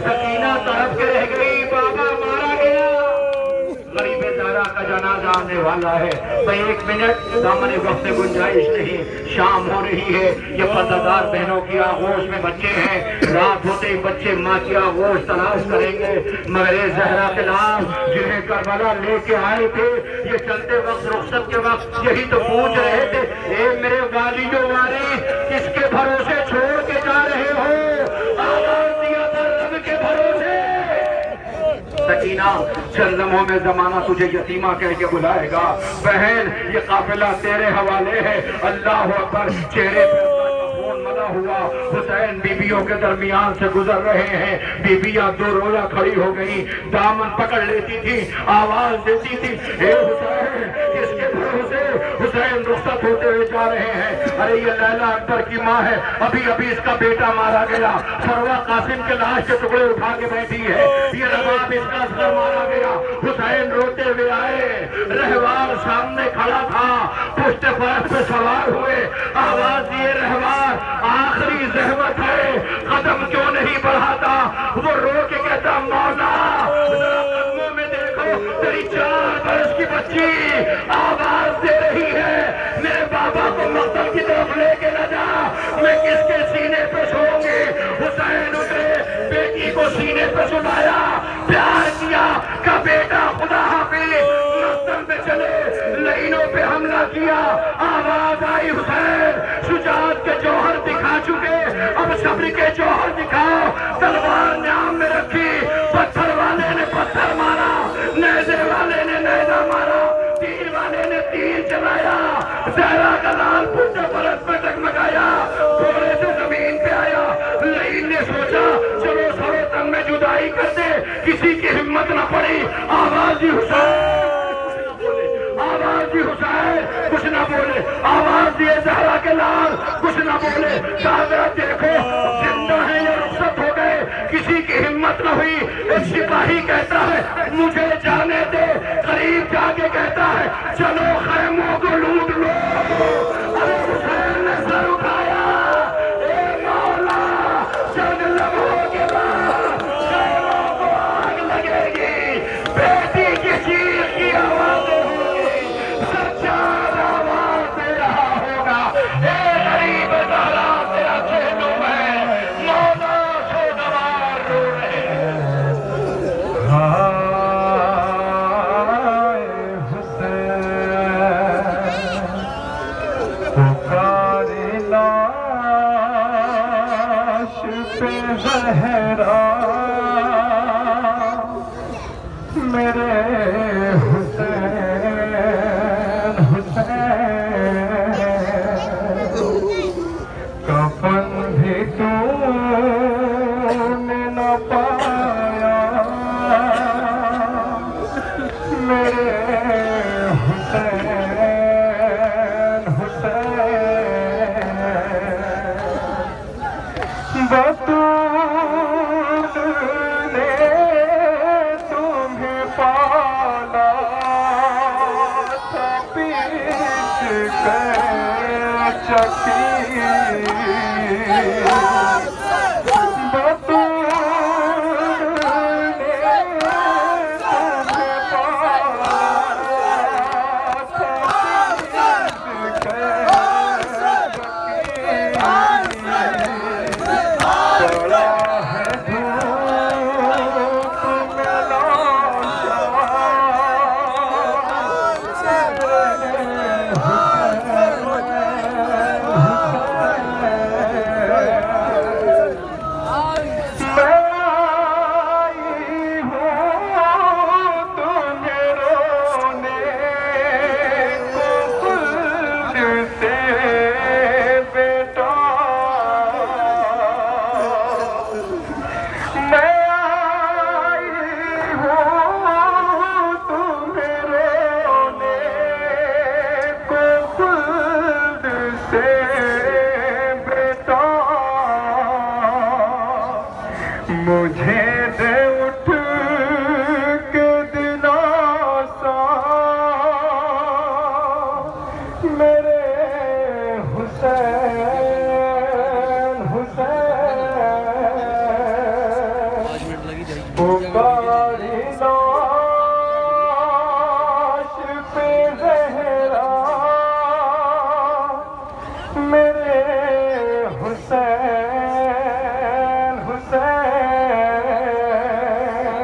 سکینہ تڑپ کے رہ گئی، بابا مارا گیا، غریب زہرا کا جنازہ آنے والا ہے۔ میں 1 منٹ، دامن وقت گنجائش نہیں، شام ہو رہی ہے، یہ پردہ بہنوں کی آغوش میں بچے ہیں، رات ہوتے ہی بچے ماں کی آغوش تلاش کریں گے، مگر زہرا کے لال جنہیں کربلا لے کے آئے تھے، یہ چلتے وقت رخصت کے وقت یہی تو پوچھ رہے تھے، اے میرے والیو والی کس کے بھروسے چھوڑ کے جا رہے ہو؟ آواز دیا تھا رب کے بھروسے۔ سکینہ چند لمحوں میں زمانہ تجھے یتیمہ کہہ کے بلائے گا، بہن یہ قافلہ تیرے حوالے ہے۔ اللہ اکبر، چہرے پہ ملا ہوا حسین بیویوں کے درمیان سے گزر رہے ہیں، بیویاں دو رویا کھڑی ہو گئی، دامن پکڑ لیتی تھی، آواز دیتی تھی، اے حسین کس کے بھروسے؟ حسین رخصت ہوتے ہوئے جا رہے ہیں، ارے یہ لیلا اکبر کی ماں ہے، ابھی اس کا بیٹا مارا گیا، فروہ قاسم کے لاش کے ٹکڑے اٹھا کے بیٹھی ہے، یہ رباب اس کا اصغر مارا گیا۔ حسین روتے ہوئے آئے، رہوار سامنے کھڑا تھا، پشت فرس پہ سوار ہوئے، آواز دیے، رہوار آخری زحمت ہے، قدم کیوں نہیں بڑھاتا؟ وہ رو کے کہتا، مولا ذرا قدموں میں دیکھو، تیری 4 برس کی بچی آواز دے رہی ہے، میرے بابا کو مقتل کی طرف لے کے نہ جا، میں کس کے سینے پہ سوؤں گی؟ حسین اترے، بیٹی کو سینے پہ سلایا، پیار کیا کہ بیٹا خدا حافظ، مقتل پہ چلے، لینوں پہ حملہ کیا، آواز آئی، حسین شجاعت کے جوہر دکھا چکے، اب صبر کے جوہر دکھاؤ۔ تلوار نیام میں رکھی، پتھر والے نے پتھر مارا، نیزے والے نے نیزہ مارا، تیر والے نے تیر چلایا، زہرا کا لال پوچھے پرت پہ ٹکمکایا، تھوڑے سے زمین پہ آیا، لئین نے سوچا چلو سرو تنگ میں جدائی کر دے، کسی کی ہمت نہ پڑی، آواز حسین، آواز حسین، کچھ نہ بولے، آواز دیے زہرا کے لال، کچھ نہ بولے، کہا دیکھو زندہ ہے یا رخصت ہو گئے، کسی کی ہمت نہ ہوئی۔ ایک سپاہی کہتا ہے مجھے جانے دے، قریب جا کے کہتا ہے چلو خیموں کو لوٹ لو، ارے حسین نے سر اٹھایا، اے مولا چند لمحوں کے بعد خیموں کو آگ لگے گی، بیٹی کی چیخ کی آوازیں چکی